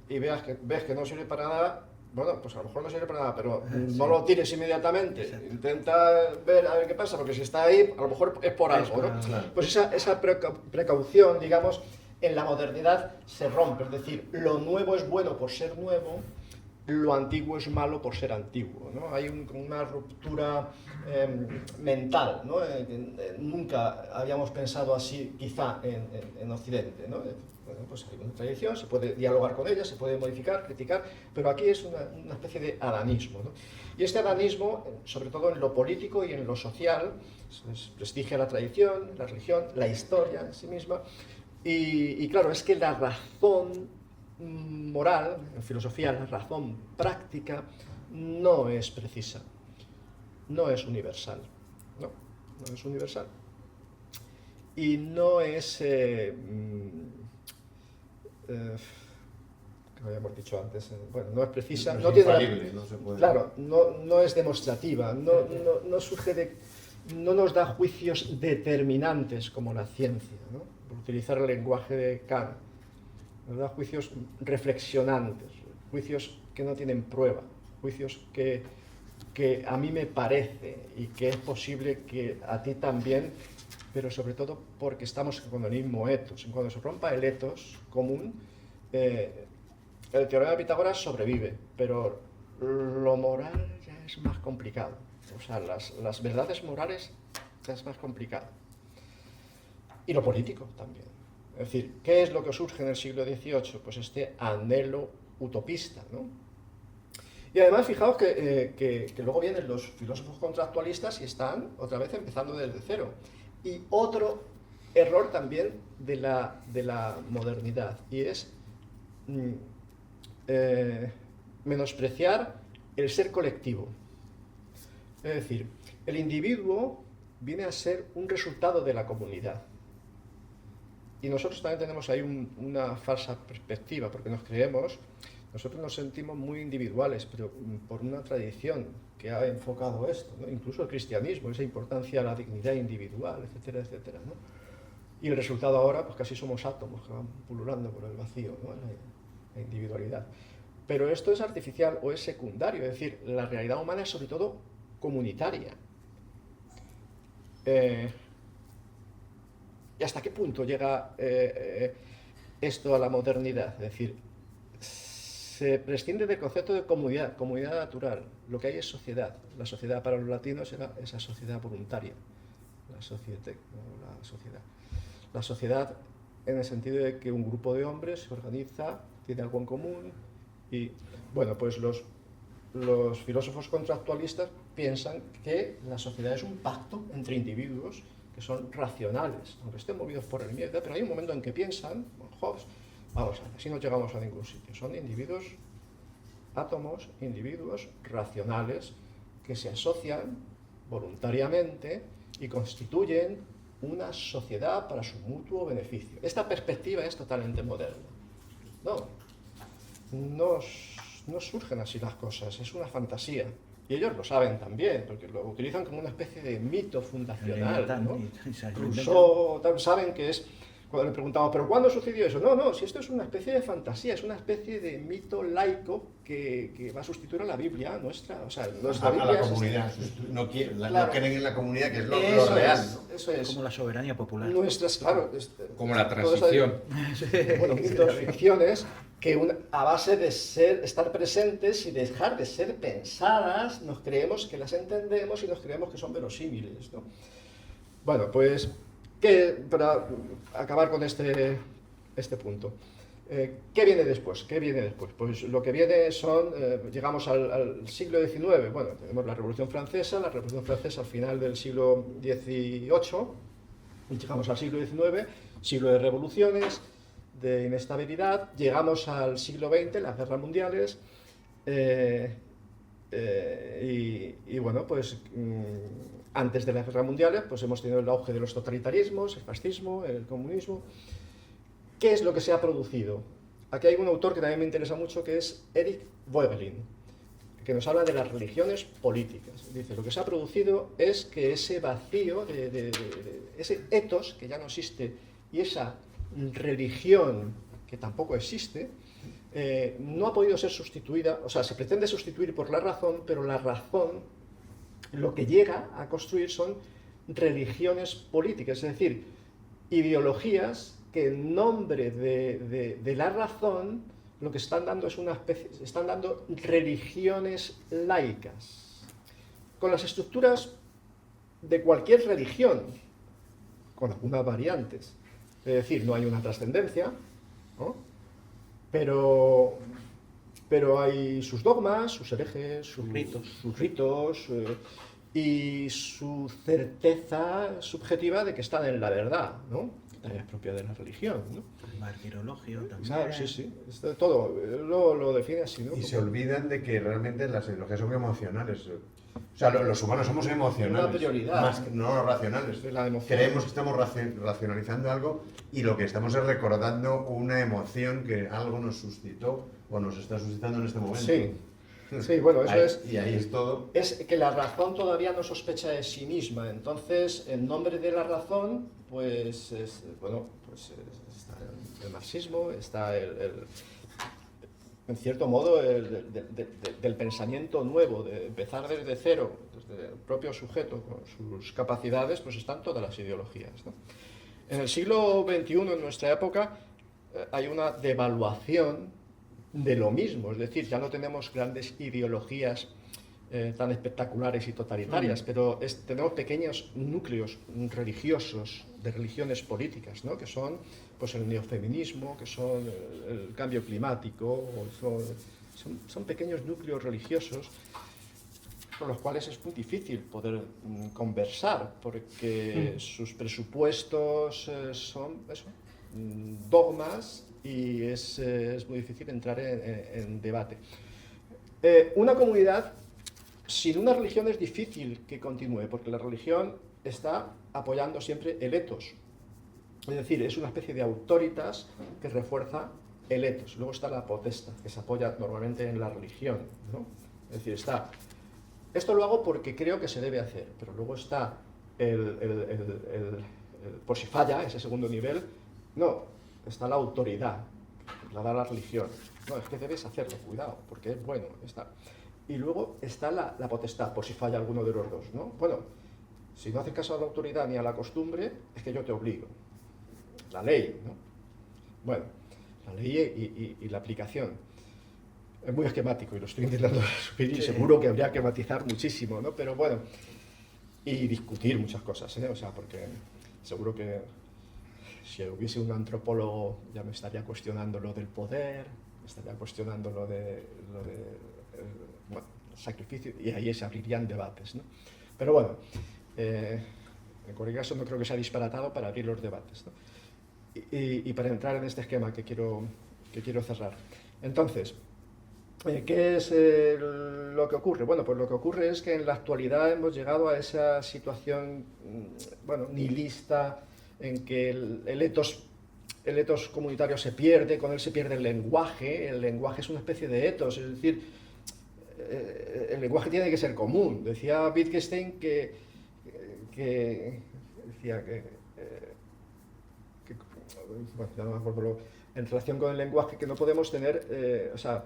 y ves que no sirve para nada, bueno, pues a lo mejor no sirve para nada, pero no lo tires inmediatamente. Exacto. Intenta ver a ver qué pasa, porque si está ahí, a lo mejor es por algo, ¿no? Claro. Pues esa precaución, digamos, en la modernidad se rompe. Es decir, lo nuevo es bueno por ser nuevo, lo antiguo es malo por ser antiguo, ¿no? Hay una ruptura mental, ¿no? Nunca habíamos pensado así, quizá, en Occidente, ¿no? Bueno, pues hay una tradición, se puede dialogar con ella, se puede modificar, criticar, pero aquí es una especie de adanismo, ¿no? Y este adanismo, sobre todo en lo político y en lo social, prestigia la tradición, la religión, la historia en sí misma, y claro, es que la razón moral, en filosofía, la razón práctica no es precisa, no es universal, no es universal. Y no es... como habíamos dicho antes, bueno, no es precisa, no tiene infalible, no se puede. Claro, no es demostrativa, no surge no nos da juicios determinantes como la ciencia, ¿no? Por utilizar el lenguaje de Kant, nos da juicios reflexionantes, juicios que no tienen prueba, juicios que a mí me parece y que es posible que a ti también, pero sobre todo porque estamos con el mismo etos. Cuando se rompa el etos común, el teorema de Pitágoras sobrevive, pero lo moral ya es más complicado. O sea, las verdades morales ya es más complicado. Y lo político también. Es decir, ¿qué es lo que surge en el siglo XVIII? Pues este anhelo utopista, ¿no? Y además, fijaos que luego vienen los filósofos contractualistas y están otra vez empezando desde cero. Y otro error también de la modernidad, y es menospreciar el ser colectivo. Es decir, el individuo viene a ser un resultado de la comunidad. Y nosotros también tenemos ahí una falsa perspectiva, porque nosotros nos sentimos muy individuales, pero por una tradición que ha enfocado esto, ¿no? Incluso el cristianismo, esa importancia a la dignidad individual, etcétera, etcétera, ¿no? Y el resultado ahora, pues casi somos átomos que van pululando por el vacío, ¿no? La individualidad. Pero esto es artificial o es secundario, es decir, la realidad humana es sobre todo comunitaria. ¿Y hasta qué punto llega esto a la modernidad? Es decir, se prescinde del concepto de comunidad, comunidad natural. Lo que hay es sociedad. La sociedad para los latinos era esa sociedad voluntaria, la societec, ¿no? La sociedad. La sociedad en el sentido de que un grupo de hombres se organiza, tiene algo en común y, bueno, pues los filósofos contractualistas piensan que la sociedad es un pacto entre individuos que son racionales, aunque estén movidos por el miedo, pero hay un momento en que piensan, Hobbes, vamos a ver, así no llegamos a ningún sitio, son individuos, átomos, individuos racionales que se asocian voluntariamente y constituyen una sociedad para su mutuo beneficio. Esta perspectiva es totalmente moderna. No surgen así las cosas, es una fantasía. Y ellos lo saben también, porque lo utilizan como una especie de mito fundacional, ¿no? Rousseau, saben que es... Cuando le preguntamos, ¿pero cuándo sucedió eso? No, si esto es una especie de fantasía, es una especie de mito laico que va a sustituir a la Biblia nuestra. O sea, nuestra Biblia a la comunidad. No creen en la comunidad, que es lo real. Eso es. Como la soberanía popular. Nuestras, claro. Como la transición. Bueno, mitos, ficciones, que a base de estar presentes y dejar de ser pensadas, nos creemos que las entendemos y nos creemos que son verosímiles, ¿no? Bueno, pues... para acabar con este punto, ¿qué viene después? Pues lo que viene son, llegamos al siglo XIX, bueno, tenemos la Revolución Francesa al final del siglo XVIII, y llegamos al siglo XIX, siglo de revoluciones, de inestabilidad, llegamos al siglo XX, las guerras mundiales, y bueno, pues... antes de las guerras mundiales, pues hemos tenido el auge de los totalitarismos, el fascismo, el comunismo. ¿Qué es lo que se ha producido? Aquí hay un autor que también me interesa mucho, que es Eric Voegelin, que nos habla de las religiones políticas. Dice, lo que se ha producido es que ese vacío, ese ethos que ya no existe, y esa religión que tampoco existe, no ha podido ser sustituida, o sea, se pretende sustituir por la razón, pero la razón lo que llega a construir son religiones políticas, es decir, ideologías que en nombre de la razón lo que están dando es están dando religiones laicas, con las estructuras de cualquier religión, con algunas variantes, es decir, no hay una trascendencia, ¿no? Pero hay sus dogmas, sus herejes, sus ritos y su certeza subjetiva de que están en la verdad, ¿no? También es propia de la religión, ¿no? El martirologio también. Claro, sí. Esto, todo lo define así, ¿no? Y se olvidan de que realmente las ideologías son emocionales. O sea, los humanos somos emocionales. Una prioridad. Más que no racionales. La emoción. Creemos que estamos racionalizando algo y lo que estamos es recordando una emoción que algo nos suscitó o nos está suscitando en este momento. Sí, bueno, eso es... Y ahí es todo. Es que la razón todavía no sospecha de sí misma. Entonces, en nombre de la razón, pues está el marxismo, está en cierto modo, del pensamiento nuevo, de empezar desde cero, desde el propio sujeto, con sus capacidades, pues están todas las ideologías, ¿no? En el siglo XXI, en nuestra época, hay una devaluación de lo mismo, es decir, ya no tenemos grandes ideologías tan espectaculares y totalitarias, pero tenemos pequeños núcleos religiosos de religiones políticas, ¿no? Que son pues el neofeminismo, que son el cambio climático, son pequeños núcleos religiosos con los cuales es muy difícil poder conversar, porque sus presupuestos son dogmas y es muy difícil entrar en debate. Una comunidad sin una religión es difícil que continúe, porque la religión está apoyando siempre el ethos. Es decir, es una especie de autoritas que refuerza el ethos. Luego está la potestad, que se apoya normalmente en la religión, ¿no? Es decir, esto lo hago porque creo que se debe hacer, pero luego está por si falla, ese segundo nivel, no, está la autoridad, la da la religión. No, es que debes hacerlo, cuidado, porque es bueno, está. Y luego está la potestad, por si falla alguno de los dos, ¿no? Bueno, si no haces caso a la autoridad ni a la costumbre, es que yo te obligo. La ley, ¿no? Bueno, la ley y la aplicación. es muy esquemático y lo estoy intentando resumir y seguro que habría que matizar muchísimo, ¿no? Pero bueno, y discutir muchas cosas, ¿eh? O sea, porque seguro que si hubiese un antropólogo ya me estaría cuestionando lo del poder, me estaría cuestionando lo de bueno, el sacrificio, y ahí se abrirían debates, ¿no? Pero bueno, en cualquier caso no creo que sea disparatado para abrir los debates, ¿no? Y para entrar en este esquema que quiero cerrar. Entonces, ¿qué es lo que ocurre? Bueno, pues lo que ocurre es que en la actualidad hemos llegado a esa situación, bueno, nihilista, en que el etos comunitario se pierde, con él se pierde el lenguaje es una especie de etos, es decir, el lenguaje tiene que ser común. Decía Wittgenstein bueno, ya no me acuerdo, en relación con el lenguaje, que no podemos tener, o sea,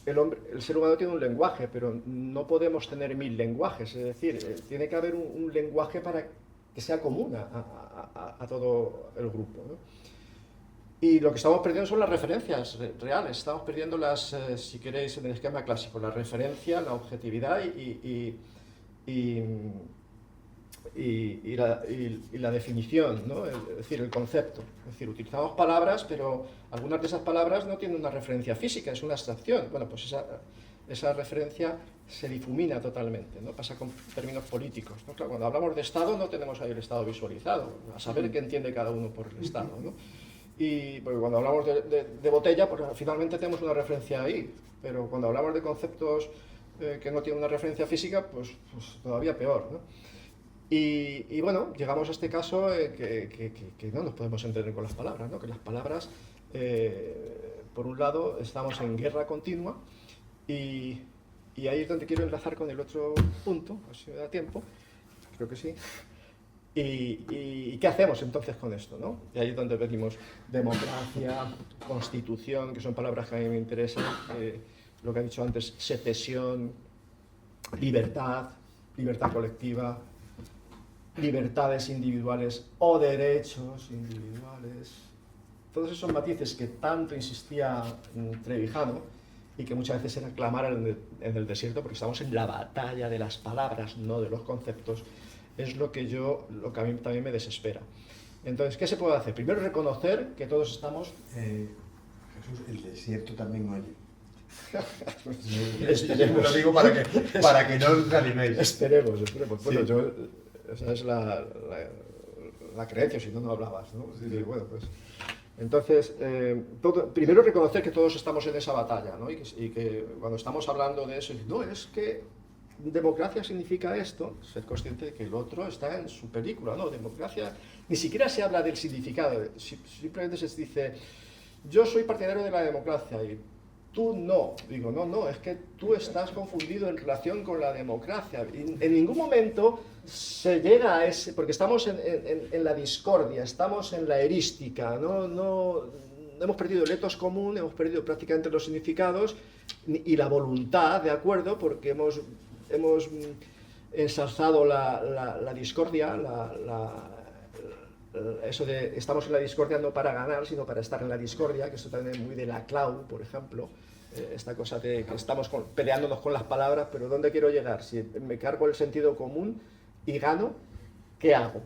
el ser humano tiene un lenguaje, pero no podemos tener 1000 lenguajes, es decir, tiene que haber un lenguaje para que sea común a todo el grupo, ¿no? Y lo que estamos perdiendo son las referencias reales, estamos perdiendo si queréis, en el esquema clásico, la referencia, la objetividad y la definición, ¿no? Es decir, el concepto. Es decir, utilizamos palabras, pero algunas de esas palabras no tienen una referencia física, es una abstracción. Bueno, pues esa referencia se difumina totalmente, ¿no? Pasa con términos políticos, ¿no? Claro, cuando hablamos de Estado no tenemos ahí el Estado visualizado, a saber qué entiende cada uno por el Estado, ¿no? Y porque cuando hablamos de botella, pues finalmente tenemos una referencia ahí, pero cuando hablamos de conceptos que no tienen una referencia física, pues todavía peor, ¿no? Y bueno, llegamos a este caso que no nos podemos entender con las palabras, ¿no? Que las palabras, por un lado, estamos en guerra continua y ahí es donde quiero enlazar con el otro punto, si me da tiempo, creo que sí. ¿Y qué hacemos entonces con esto, ¿no? Y ahí es donde venimos democracia, constitución, que son palabras que a mí me interesan, lo que he dicho antes, secesión, libertad colectiva, libertades individuales o derechos individuales. Todos esos matices que tanto insistía Trevijano y que muchas veces era clamar en el desierto, porque estamos en la batalla de las palabras, no de los conceptos, es lo que a mí también me desespera. Entonces, ¿qué se puede hacer? Primero, reconocer que todos estamos... Jesús, el desierto también oye. Esperemos. Lo digo para que no os animéis. Esperemos. Bueno, Sí. Esa es la creencia, si no hablabas, ¿no? Sí. Bueno, pues... Entonces, primero reconocer que todos estamos en esa batalla, ¿no? Y que cuando estamos hablando de eso, no, es que democracia significa esto, ser consciente de que el otro está en su película, ¿no? Democracia, ni siquiera se habla del significado, simplemente se dice, yo soy partidario de la democracia y tú no. Digo, no, es que tú estás confundido en relación con la democracia. En ningún momento se llega a ese, porque estamos en la discordia, estamos en la erística, no hemos perdido el etos común, hemos perdido prácticamente los significados y la voluntad, ¿de acuerdo? Porque hemos ensalzado la discordia, eso de estamos en la discordia no para ganar, sino para estar en la discordia, que esto también es muy de la Clau, por ejemplo, esta cosa de que estamos peleándonos con las palabras, pero ¿dónde quiero llegar? Si me cargo el sentido común y gano, ¿qué hago?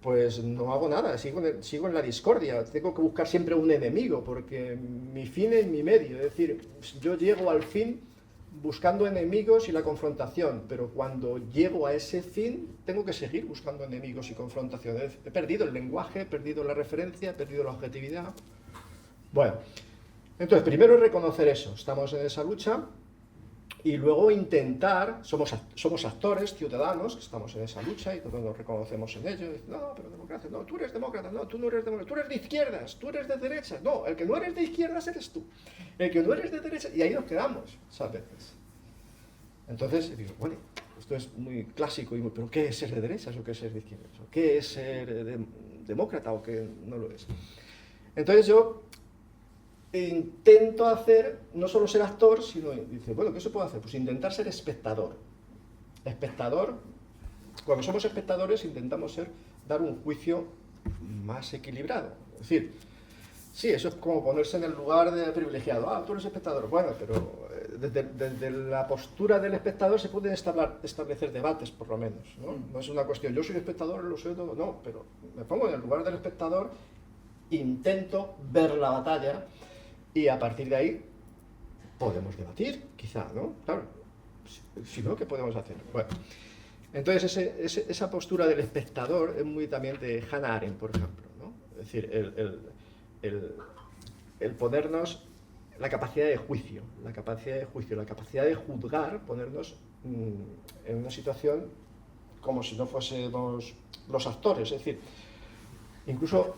Pues no hago nada, sigo en la discordia, tengo que buscar siempre un enemigo, porque mi fin es mi medio, es decir, yo llego al fin buscando enemigos y la confrontación, pero cuando llego a ese fin tengo que seguir buscando enemigos y confrontaciones. He perdido el lenguaje, he perdido la referencia, he perdido la objetividad. Bueno, entonces primero es reconocer eso, estamos en esa lucha y luego intentar, somos actores, ciudadanos, que estamos en esa lucha y todos nos reconocemos en ello. No, pero democracia, no, tú eres demócrata, no, tú no eres demócrata, tú eres de izquierdas, tú eres de derechas, no, el que no eres de izquierdas eres tú, el que no eres de derechas, y ahí nos quedamos, muchas veces. Entonces, digo, bueno, esto es muy clásico, pero ¿qué es ser de derechas o qué es ser de izquierdas? ¿O qué es ser demócrata o qué no lo es? Entonces yo intento hacer, no solo ser actor, sino, dice, bueno, ¿qué se puede hacer? Pues intentar ser espectador. Espectador, cuando somos espectadores intentamos dar un juicio más equilibrado. Es decir, Sí, eso es como ponerse en el lugar de privilegiado. Ah, tú eres espectador. Bueno, pero desde la postura del espectador se pueden establecer debates, por lo menos, ¿no? No es una cuestión, yo soy espectador, lo soy todo. No, pero me pongo en el lugar del espectador, intento ver la batalla y a partir de ahí podemos debatir, quizá, ¿no? Claro, si no, ¿qué podemos hacer? Bueno, entonces esa postura del espectador es muy también de Hannah Arendt, por ejemplo, ¿no? Es decir, el ponernos la capacidad de juicio, la capacidad de juzgar, ponernos en una situación como si no fuésemos los actores. Es decir, incluso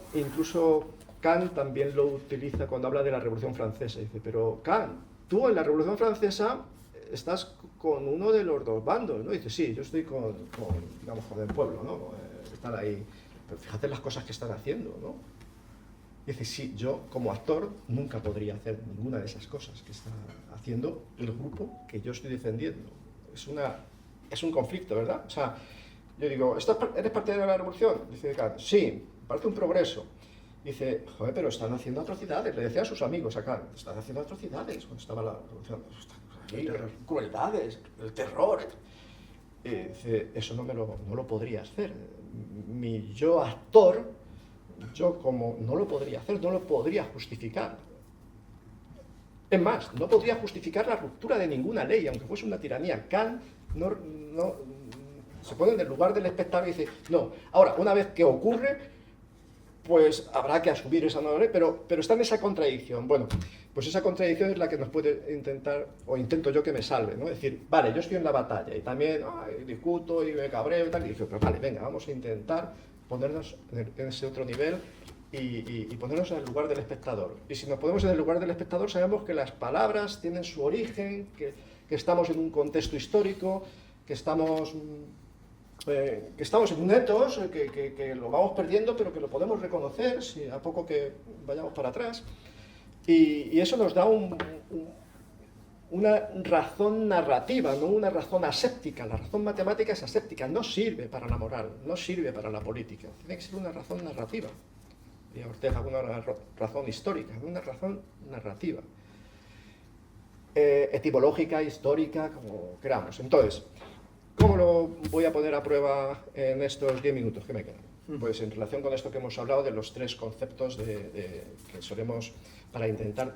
Kant también lo utiliza cuando habla de la Revolución Francesa. Dice, pero Kant, tú en la Revolución Francesa estás con uno de los dos bandos, ¿no? Dice, sí, yo estoy digamos, con el pueblo, ¿no? Están ahí, pero fíjate las cosas que están haciendo, ¿no? Dice, sí, yo como actor nunca podría hacer ninguna de esas cosas que está haciendo el grupo que yo estoy defendiendo. Es un conflicto, ¿verdad? O sea, yo digo, ¿eres partidario de la revolución? Dice Kant, sí, parece un progreso. Dice, joder, pero están haciendo atrocidades. Le decía a sus amigos acá, están haciendo atrocidades cuando estaba la revolución. Crueldades, el terror. Dice, eso no lo podría hacer. Mi yo actor, yo como no lo podría hacer, no lo podría justificar. Es más, no podría justificar la ruptura de ninguna ley, aunque fuese una tiranía. Kant no se pone en el lugar del espectador y dice, no, ahora, una vez que ocurre, pues habrá que asumir esa nueva ley, pero está en esa contradicción. Bueno, pues esa contradicción es la que nos puede intentar, o intento yo que me salve, ¿no? Es decir, vale, yo estoy en la batalla y también discuto y me cabreo y tal, y digo, pero vale, venga, vamos a intentar ponernos en ese otro nivel y ponernos en el lugar del espectador. Y si nos ponemos en el lugar del espectador, sabemos que las palabras tienen su origen, que estamos en un contexto histórico, que estamos en un etos, que lo vamos perdiendo, pero que lo podemos reconocer si a poco que vayamos para atrás. Y eso nos da una razón narrativa, no una razón aséptica. La razón matemática es aséptica, no sirve para la moral, no sirve para la política. Tiene que ser una razón narrativa. Y Ortega, una razón histórica, una razón narrativa. Etimológica, histórica, como queramos. Entonces, ¿cómo lo voy a poner a prueba en estos 10 minutos que me quedan? Pues en relación con esto que hemos hablado de los tres conceptos que solemos, para intentar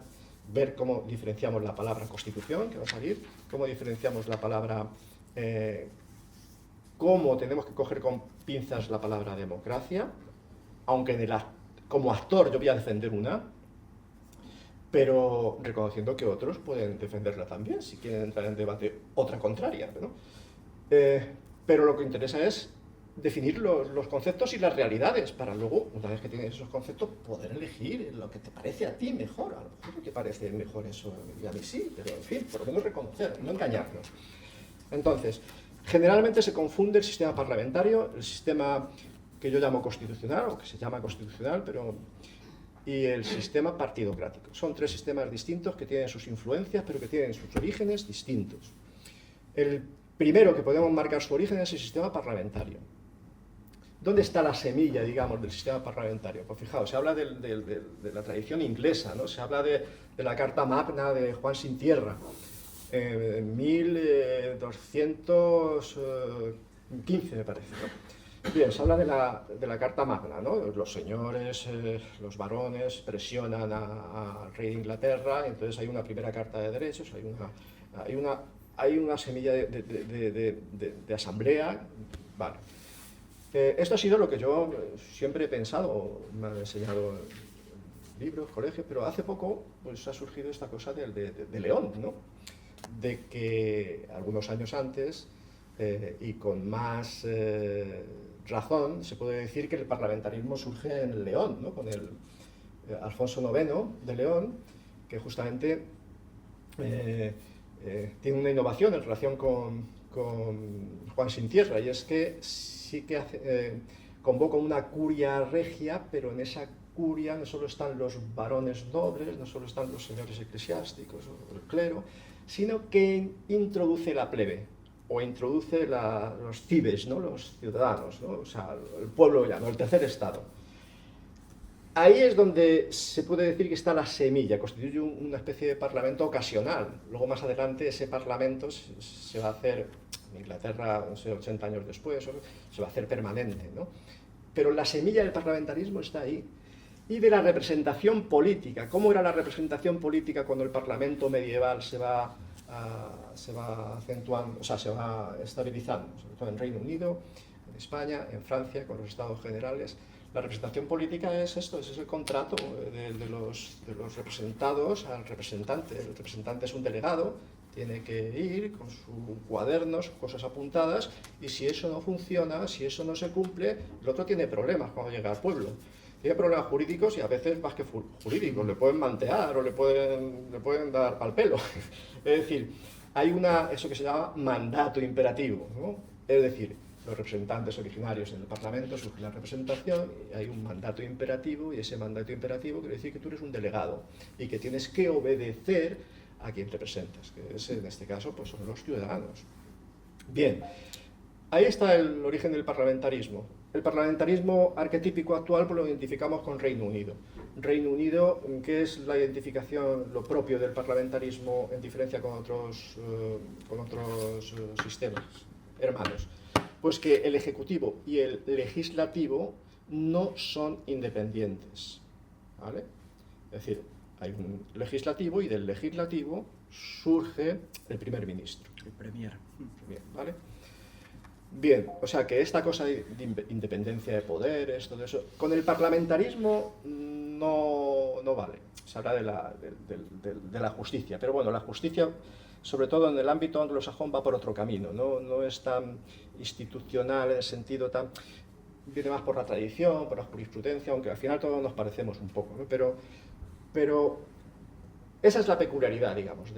ver cómo diferenciamos la palabra constitución, que va a salir, cómo diferenciamos la palabra, cómo tenemos que coger con pinzas la palabra democracia, aunque como actor yo voy a defender una, pero reconociendo que otros pueden defenderla también, si quieren entrar en debate otra contraria, ¿no? Pero lo que interesa es definir los conceptos y las realidades, para luego, una vez que tienes esos conceptos, poder elegir lo que te parece a ti mejor. A lo mejor no te parece mejor eso, y a mí sí, pero en fin, por lo menos reconocer, no engañarnos. Entonces, generalmente se confunde el sistema parlamentario, el sistema que yo llamo constitucional, o que se llama constitucional, y el sistema partidocrático. Son tres sistemas distintos que tienen sus influencias, pero que tienen sus orígenes distintos. El primero que podemos marcar su origen es el sistema parlamentario. ¿Dónde está la semilla, digamos, del sistema parlamentario? Pues fijaos, se habla de la tradición inglesa, ¿no? Se habla de la Carta Magna de Juan Sin Tierra, en 1215, me parece, ¿no? Bien, se habla de la Carta Magna, ¿no? Los señores, los varones presionan al rey de Inglaterra, entonces hay una primera Carta de Derechos, hay una semilla de asamblea, vale. Esto ha sido lo que yo siempre he pensado, me han enseñado libros, colegios, pero hace poco pues, ha surgido esta cosa de León, ¿no? De que algunos años antes, y con más razón, se puede decir que el parlamentarismo surge en León, ¿no? Con el Alfonso IX de León, que justamente tiene una innovación en relación con Juan Sin Tierra, y es que sí que convoca una curia regia, pero en esa curia no solo están los varones nobles, no solo están los señores eclesiásticos o el clero, sino que introduce la plebe, o introduce los cibes, ¿no? Los ciudadanos, ¿no? O sea, el pueblo llano, el tercer estado. ahí es donde se puede decir que está la semilla, constituye una especie de parlamento ocasional. Luego más adelante ese parlamento se va a hacer, en Inglaterra, no sé, 80 años después, se va a hacer permanente, ¿no? Pero la semilla del parlamentarismo está ahí. Y de la representación política. ¿Cómo era la representación política cuando el parlamento medieval se va acentuando, o sea, se va estabilizando? Sobre todo en Reino Unido, en España, en Francia, con los estados generales. La representación política es esto, es el contrato de los representados al representante. El representante es un delegado, tiene que ir con sus cuadernos, cosas apuntadas, y si eso no funciona, si eso no se cumple, el otro tiene problemas cuando llega al pueblo. Tiene problemas jurídicos y a veces más que jurídicos, le pueden mantear o le pueden dar pal pelo. Es decir, hay eso que se llama mandato imperativo, ¿no? Es decir, los representantes originarios en el Parlamento surge la representación, y hay un mandato imperativo, y ese mandato imperativo quiere decir que tú eres un delegado y que tienes que obedecer a quien representas, que es, en este caso pues son los ciudadanos. Bien, ahí está el origen del parlamentarismo. El parlamentarismo arquetípico actual pues lo identificamos con Reino Unido. Reino Unido, ¿qué es la identificación, lo propio del parlamentarismo en diferencia con otros sistemas hermanos? Pues que el Ejecutivo y el Legislativo no son independientes, ¿vale? Es decir, hay un Legislativo y del Legislativo surge el Primer Ministro. El Premier. ¿Vale? Bien, o sea que esta cosa de independencia de poderes, todo eso, con el parlamentarismo no vale. Se habla de la justicia, pero bueno, la justicia, sobre todo en el ámbito anglosajón, va por otro camino, no es tan institucional en el sentido tan... viene más por la tradición, por la jurisprudencia, aunque al final todos nos parecemos un poco, ¿no? Pero esa es la peculiaridad, digamos,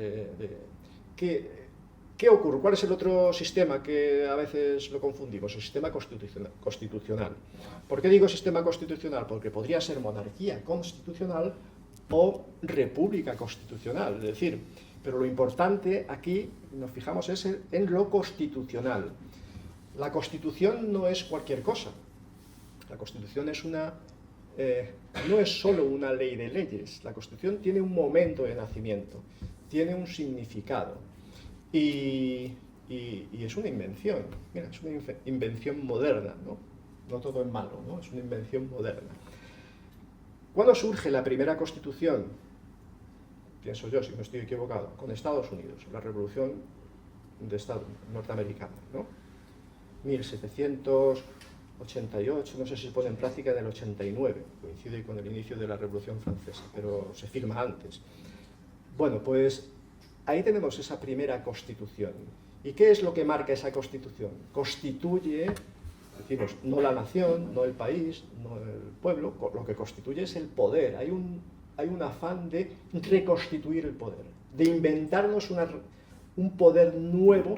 ¿qué ocurre? ¿Cuál es el otro sistema que a veces lo confundimos? El sistema constitucional. ¿Por qué digo sistema constitucional? Porque podría ser monarquía constitucional o república constitucional, es decir, pero lo importante aquí, nos fijamos, es en lo constitucional. La Constitución no es cualquier cosa. La Constitución es no es solo una ley de leyes. La Constitución tiene un momento de nacimiento, tiene un significado. Y es una invención, mira, es una invención moderna, ¿no? No todo es malo, ¿no? Es una invención moderna. ¿Cuándo surge la primera Constitución? Pienso yo, si no estoy equivocado, con Estados Unidos, la Revolución de Estado norteamericana, ¿no? 1788, no sé si se pone en práctica en el 89, coincide con el inicio de la Revolución Francesa, pero se firma antes. Bueno, pues ahí tenemos esa primera Constitución. ¿Y qué es lo que marca esa Constitución? Constituye, decimos, no la nación, no el país, no el pueblo, lo que constituye es el poder. Hay un afán de reconstituir el poder, de inventarnos un poder nuevo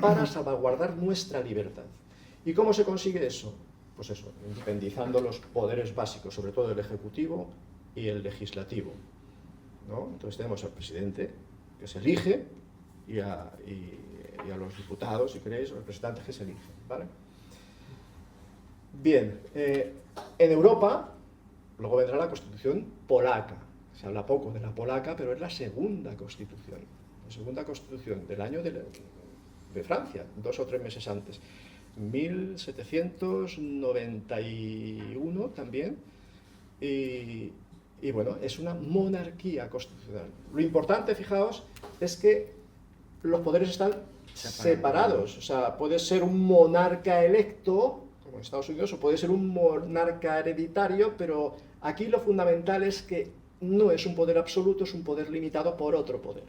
para salvaguardar nuestra libertad. ¿Y cómo se consigue eso? Pues eso, independizando los poderes básicos, sobre todo el Ejecutivo y el Legislativo, ¿no? Entonces tenemos al presidente, que se elige, y a los diputados, si queréis, los representantes que se eligen, ¿vale? Bien, en Europa, luego vendrá la Constitución polaca. Se habla poco de la polaca, pero es la segunda Constitución. La segunda Constitución del año de Francia, 2 o 3 meses antes. 1791 también. Y bueno, es una monarquía constitucional. Lo importante, fijaos, es que los poderes están separados. O sea, puede ser un monarca electo, como en Estados Unidos, o puede ser un monarca hereditario, pero aquí lo fundamental es que no es un poder absoluto, es un poder limitado por otro poder,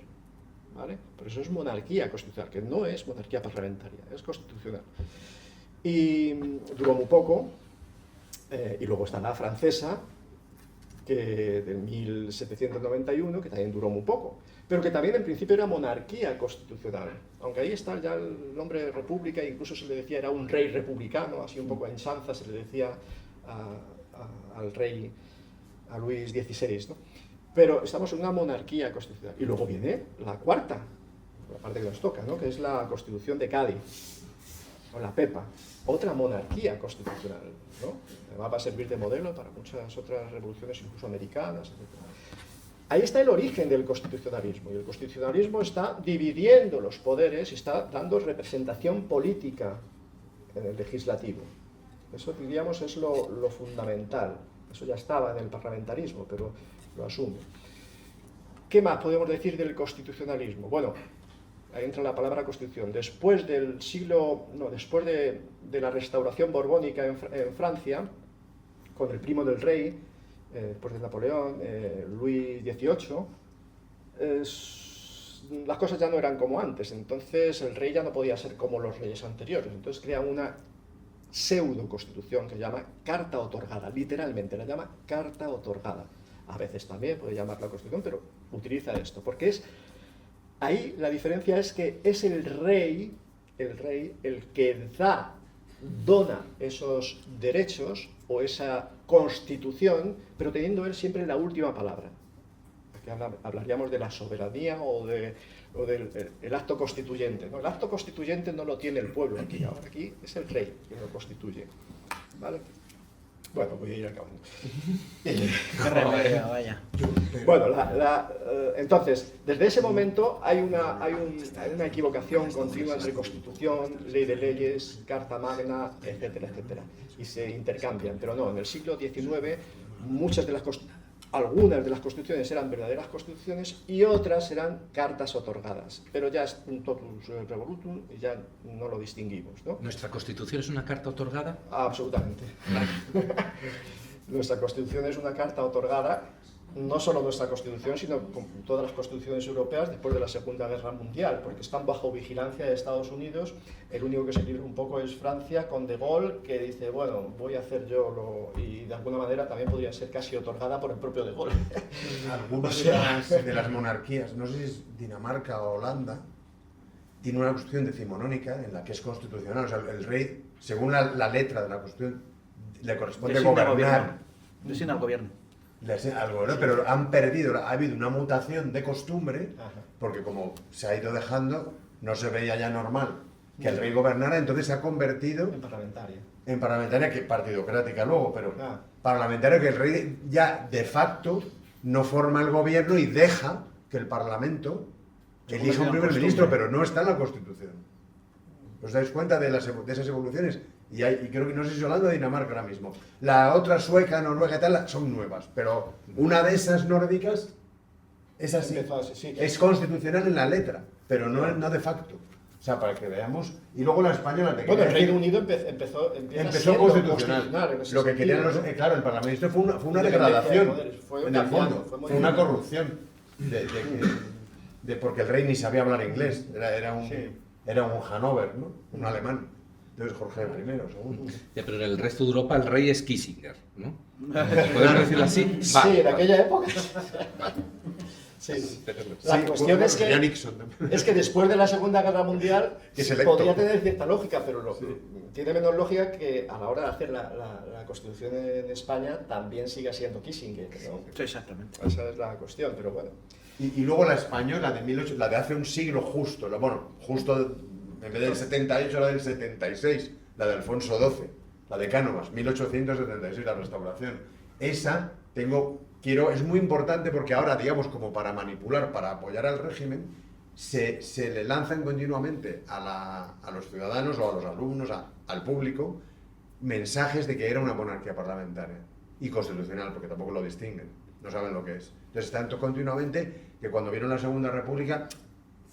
¿vale? Por eso es monarquía constitucional, que no es monarquía parlamentaria, es constitucional. Y duró muy poco, y luego está la francesa, que del 1791, que también duró muy poco, pero que también en principio era monarquía constitucional, aunque ahí está ya el nombre de república, incluso se le decía era un rey republicano, así un poco en chanza se le decía al rey, a Luis XVI, ¿no? Pero estamos en una monarquía constitucional. Y luego viene la cuarta, la parte que nos toca, ¿no? Que es la Constitución de Cádiz. o la PEPA, otra monarquía constitucional, ¿no? Además va a servir de modelo para muchas otras revoluciones, incluso americanas, etc. Ahí está el origen del constitucionalismo, y el constitucionalismo está dividiendo los poderes y está dando representación política en el legislativo. Eso, diríamos, es lo fundamental. Eso ya estaba en el parlamentarismo, pero lo asume. ¿Qué más podemos decir del constitucionalismo? Bueno, ahí entra la palabra constitución. Después del después de la restauración borbónica en Francia, con el primo del rey, después de Napoleón, Luis XVIII, las cosas ya no eran como antes. Entonces el rey ya no podía ser como los reyes anteriores. Entonces crean una pseudo-constitución que se llama carta otorgada. Literalmente la llama carta otorgada. A veces también puede llamarla constitución, pero utiliza esto. Porque ahí la diferencia es que es el rey el que dona esos derechos o esa constitución, pero teniendo él siempre la última palabra. Aquí hablaríamos de la soberanía o del acto constituyente, ¿no? El acto constituyente no lo tiene el pueblo aquí, ahora aquí es el rey quien lo constituye, ¿vale? Bueno, voy a ir acabando. Vaya. Bueno, entonces, desde ese momento hay una equivocación continua entre Constitución, Ley de Leyes, Carta Magna, etcétera, etcétera. Y se intercambian, pero no, en el siglo XIX algunas de las constituciones eran verdaderas constituciones y otras eran cartas otorgadas. Pero ya es un totus revolutum y ya no lo distinguimos, ¿no? ¿Nuestra Constitución es una carta otorgada? Absolutamente. Nuestra Constitución es una carta otorgada, no solo nuestra Constitución, sino todas las constituciones europeas después de la Segunda Guerra Mundial, porque están bajo vigilancia de Estados Unidos. El único que se libra un poco es Francia, con De Gaulle, que dice, bueno, voy a hacer yo y de alguna manera también podría ser casi otorgada por el propio De Gaulle. Algunas de las monarquías, no sé si es Dinamarca o Holanda, tiene una constitución decimonónica en la que es constitucional. O sea, el rey, según la letra de la constitución, le corresponde gobernar. Designa al gobierno. Algo, ¿no? Pero han perdido, ha habido una mutación de costumbre, porque como se ha ido dejando, no se veía ya normal que el rey gobernara, entonces se ha convertido en parlamentaria, que partidocrática luego, pero parlamentaria, que el rey ya de facto no forma el gobierno y deja que el parlamento elija un primer ministro, pero no está en la Constitución. ¿Os dais cuenta de esas evoluciones? Y creo que no sé si Holanda o Dinamarca ahora mismo. La otra, Sueca, Noruega y tal, son nuevas, pero una de esas nórdicas es así. Es constitucional en la letra, pero no de facto. O sea, para que veamos. Y luego la española... Bueno, el Reino Unido empezó constitucional. Lo que querían claro, el Parlamento fue una degradación, en el fondo. Fue una corrupción. Porque el rey ni sabía hablar inglés. Era un Hanover, ¿no? Un alemán. Entonces Jorge I, segundo. Ya, pero en el resto de Europa el rey es Kissinger, ¿no? ¿Podemos decirlo así? Sí, en aquella época. Sí. La cuestión es que después de la Segunda Guerra Mundial podría tener cierta lógica, pero tiene menos lógica que a la hora de hacer la Constitución en España también siga siendo Kissinger, ¿no? Sí, exactamente. Esa es la cuestión, pero bueno. Y luego la española la de hace un siglo justo, justo en vez del 78, la del 76, la de Alfonso XII, la de Cánovas, 1876, la restauración. Esa es muy importante porque ahora, digamos, como para manipular, para apoyar al régimen, se le lanzan continuamente a los ciudadanos o a los alumnos, al público, mensajes de que era una monarquía parlamentaria y constitucional, porque tampoco lo distinguen, no saben lo que es. Entonces, tanto continuamente que cuando vieron la Segunda República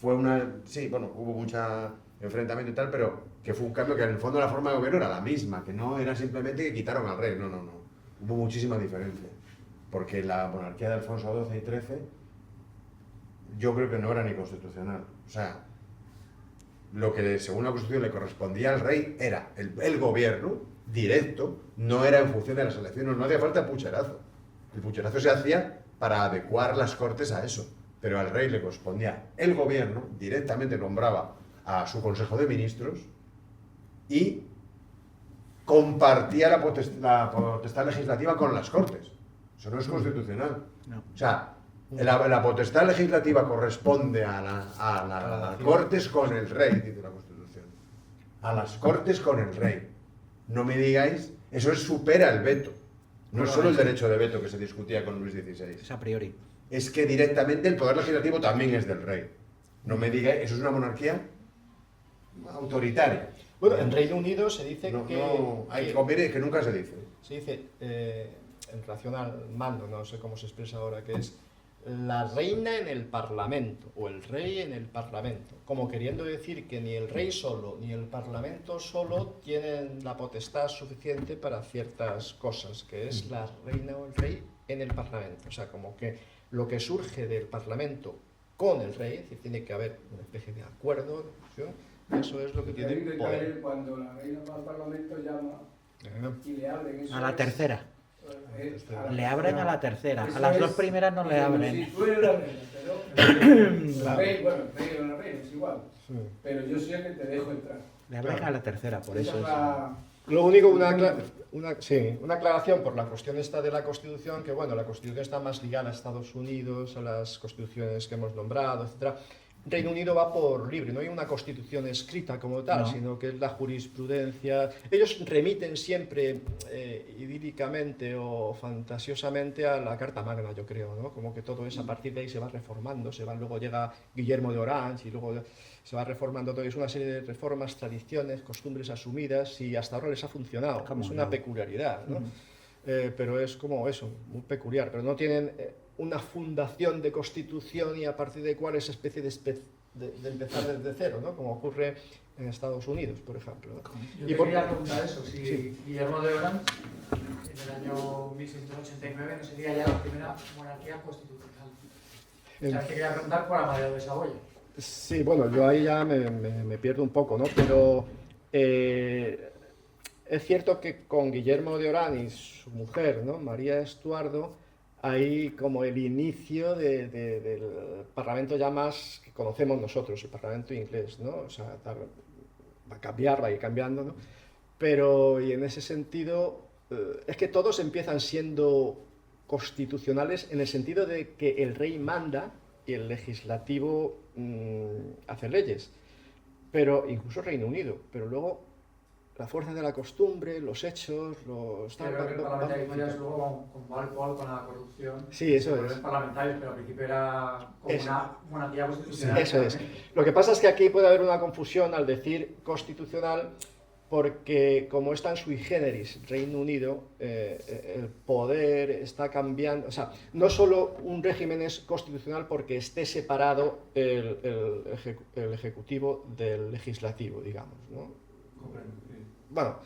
hubo mucha enfrentamiento y tal, pero que fue un cambio que en el fondo la forma de gobierno era la misma, que no era simplemente que quitaron al rey, no. Hubo muchísima diferencia, porque la monarquía de Alfonso XII y XIII yo creo que no era ni constitucional. O sea, lo que según la Constitución le correspondía al rey era el gobierno directo, no era en función de las elecciones, no hacía falta pucherazo. El pucherazo se hacía para adecuar las cortes a eso, pero al rey le correspondía el gobierno, directamente nombraba a su Consejo de Ministros y compartía la potestad legislativa con las Cortes. Eso no es constitucional. No. O sea, la potestad legislativa corresponde a las Cortes con el rey, dice la Constitución. a las Cortes con el rey. No me digáis, eso supera el veto. No es solo el derecho de veto que se discutía con Luis XVI. Es a priori. Es que directamente el poder legislativo también es del rey. No me digáis, eso es una monarquía autoritaria. Bueno, en Reino Unido se dice que nunca se dice. Se dice, en relación al mando, no sé cómo se expresa ahora, que es la reina en el Parlamento, o el rey en el Parlamento, como queriendo decir que ni el rey solo, ni el Parlamento solo tienen la potestad suficiente para ciertas cosas, que es la reina o el rey en el Parlamento. O sea, como que lo que surge del Parlamento con el rey, es decir, tiene que haber una especie de acuerdo, ¿sí? Eso es lo que tiene poder. Cuando la reina va al Parlamento llama y le abren. Eso A la tercera. a Le abren a la tercera. A las dos primeras no le Si abren. tú eres la reina, pero el rey, bueno, el rey o la reina es igual. Sí. Pero yo soy el que te dejo entrar. Le abren a la tercera, por Esa eso es es. la- Lo único, una aclaración por la cuestión esta de la Constitución, que bueno, la Constitución está más ligada a Estados Unidos, a las constituciones que hemos nombrado, etc. Reino Unido va por libre, no hay una constitución escrita como tal, No. sino que es la jurisprudencia. Ellos remiten siempre idílicamente o fantasiosamente a la Carta Magna, yo creo, ¿no? Como que todo eso a partir de ahí se va reformando, luego llega Guillermo de Orange y luego se va reformando todo. Es una serie de reformas, tradiciones, costumbres asumidas y hasta ahora les ha funcionado. ¿Cómo Es una no? peculiaridad, ¿no? Pero es como eso, muy peculiar, pero no tienen una fundación de constitución y a partir de cuál es especie de empezar desde cero, ¿no? Como ocurre en Estados Unidos, por ejemplo, ¿no? Yo Y te por- quería preguntar eso, si Sí. Guillermo de Orange, en el año 1689, no sería ya la primera monarquía constitucional. O sea, te quería preguntar por Amadeo de Saboya. Sí, bueno, yo ahí ya me pierdo un poco, ¿no? Pero es cierto que con Guillermo de Orán y su mujer, ¿no? María Estuardo, hay como el inicio del Parlamento ya más que conocemos nosotros, el Parlamento inglés, ¿no? O sea, va a cambiar, va a ir cambiando, ¿no? Pero, y en ese sentido, es que todos empiezan siendo constitucionales en el sentido de que el rey manda y el legislativo hace leyes, pero incluso Reino Unido, pero luego la fuerza de la costumbre, los hechos, los... Yo creo que el parlamentarismo ya es luego como alcohol con la corrupción. Sí, eso Los es. parlamentarios, pero al principio era como Eso. una monarquía constitucional. Eso es. Lo que pasa es que aquí puede haber una confusión al decir constitucional, porque como está en sui generis Reino Unido, el poder está cambiando. O sea, no solo un régimen es constitucional porque esté separado el ejecutivo del legislativo, digamos, ¿no? Comprendo, sí. Bueno,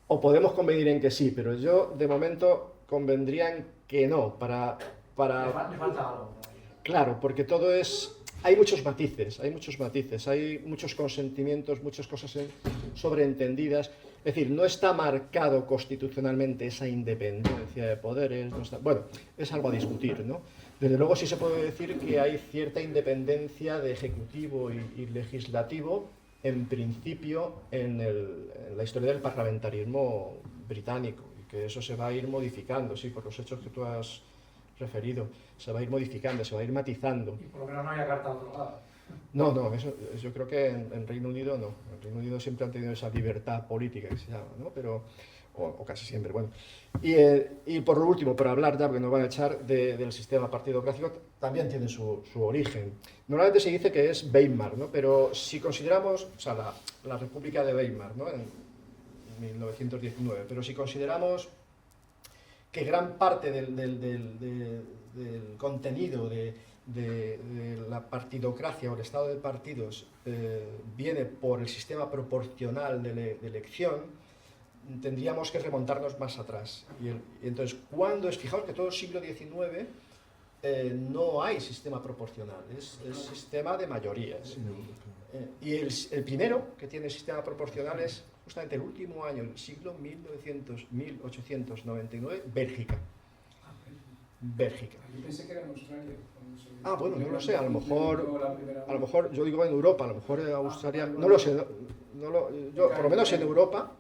o podemos convenir en que sí, pero yo de momento convendría en que no, Le falta algo todavía. Claro, porque todo es... Hay muchos matices, hay muchos consentimientos, muchas cosas sobreentendidas. Es decir, no está marcado constitucionalmente esa independencia de poderes. No está, bueno, es algo a discutir, ¿no? Desde luego sí se puede decir que hay cierta independencia de ejecutivo y legislativo, en principio, en la historia del parlamentarismo británico, y que eso se va a ir modificando, sí, por los hechos que tú has referido, se va a ir modificando, se va a ir matizando. Y por lo menos no había carta otorgada. No, eso, yo creo que en Reino Unido no. En Reino Unido siempre han tenido esa libertad política que se llama, ¿no? Pero, o casi siempre, bueno. Y por lo último, para hablar ya, porque nos van a echar del sistema partidocrático, también tiene su origen. Normalmente se dice que es Weimar, ¿no? Pero si consideramos, o sea, la República de Weimar, ¿no? En 1919, pero si consideramos que gran parte del contenido de la partidocracia o el estado de partidos viene por el sistema proporcional de elección, tendríamos que remontarnos más atrás. Y entonces, fijaos que todo el siglo XIX no hay sistema proporcional, es sistema de mayorías. Y el primero que tiene sistema proporcional es justamente el último año, el siglo 1899, Bélgica. Yo pensé que era en Australia. Bueno, no lo sé, a lo mejor, yo digo en Europa, a lo mejor en Australia, no lo sé, yo por lo menos en Europa,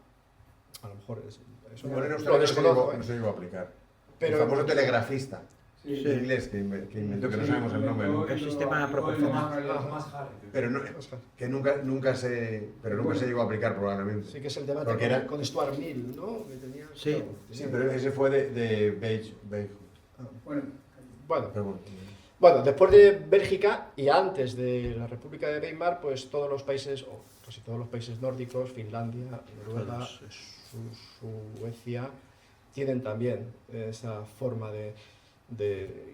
a lo mejor eso Bueno, en lo Australia desconozco, no se llegó a aplicar. Pero- El famoso telegrafista. en inglés que inventó, que no sabemos el nombre. ¿No? El sistema proporcional. Pero no, que nunca se llegó a aplicar probablemente. Sí, que es el debate Porque era- con Stuart Mill, ¿no? Que tenía, Sí. claro, Sí, pero ese fue de Beige. Bueno, Bueno, Pero bueno. bueno, después de Bélgica y antes de la República de Weimar, pues todos los países, o casi todos los países nórdicos, Finlandia, Noruega, Suecia, tienen también esa forma de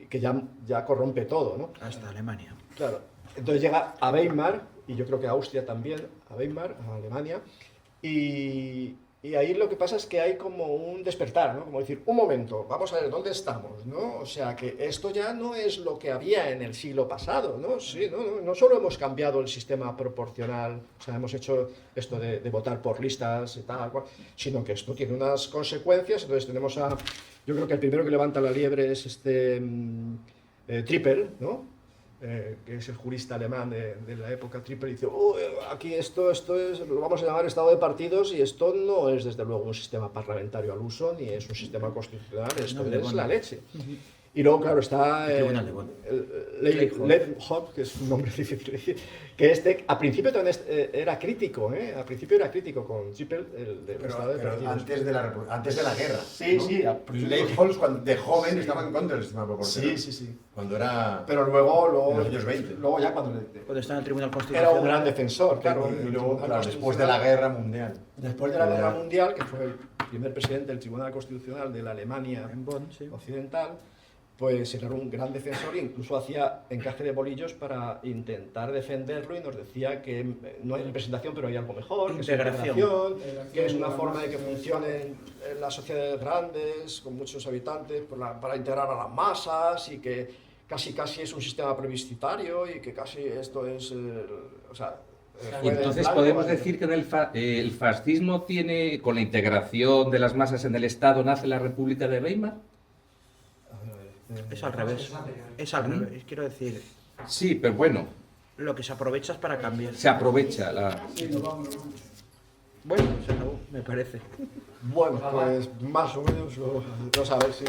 que ya corrompe todo, ¿no? Hasta Alemania. Claro. Entonces llega a Weimar, y yo creo que a Austria también, a Weimar, a Alemania, y ahí lo que pasa es que hay como un despertar, ¿no? Como decir, un momento, vamos a ver dónde estamos, ¿no? O sea, que esto ya no es lo que había en el siglo pasado, ¿no? Sí, no solo hemos cambiado el sistema proporcional, o sea, hemos hecho esto de votar por listas y tal, cual, sino que esto tiene unas consecuencias. Entonces tenemos yo creo que el primero que levanta la liebre es Trippel, ¿no? Que es el jurista alemán de la época Trippel, y dice, aquí esto es, lo vamos a llamar estado de partidos, y esto no es desde luego un sistema parlamentario al uso, ni es un sistema constitucional, esto No, de es Bonn. la leche. Y luego, claro, está El Tribunal de Bonn. Leibhoff, que es un nombre difícil de decir, que a principio también era crítico, a principio era crítico con Trippel, el del estado de Pero partidos. antes de la guerra. Sí, ¿no? sí. Leibholz, de joven, estaba en contra del sistema proporcional. Sí. Cuando era. Pero luego En los años 20. luego ya cuando Cuando está en el Tribunal era Constitucional. un gran defensor, claro. Y luego, del claro, Tribunal después de la Guerra Mundial. Después de la Guerra Mundial, que fue el primer presidente del Tribunal Constitucional de la Alemania En Bonn, sí. occidental, pues era un gran defensor, e incluso hacía encaje de bolillos para intentar defenderlo, y nos decía que no hay representación, pero hay algo mejor, que es Integración. integración, que es una forma de que funcionen las sociedades grandes, con muchos habitantes, para integrar a las masas, y que casi es un sistema plebiscitario, y que casi esto es... o sea, Y entonces podemos decir que el fascismo tiene, con la integración de las masas en el Estado, nace la República de Weimar. Es al revés. Es al revés. Quiero decir, Sí, pero bueno, lo que se aprovecha es para cambiar. se aprovecha la... Bueno, se acabó, me parece. Bueno, pues más o menos, vamos a ver si...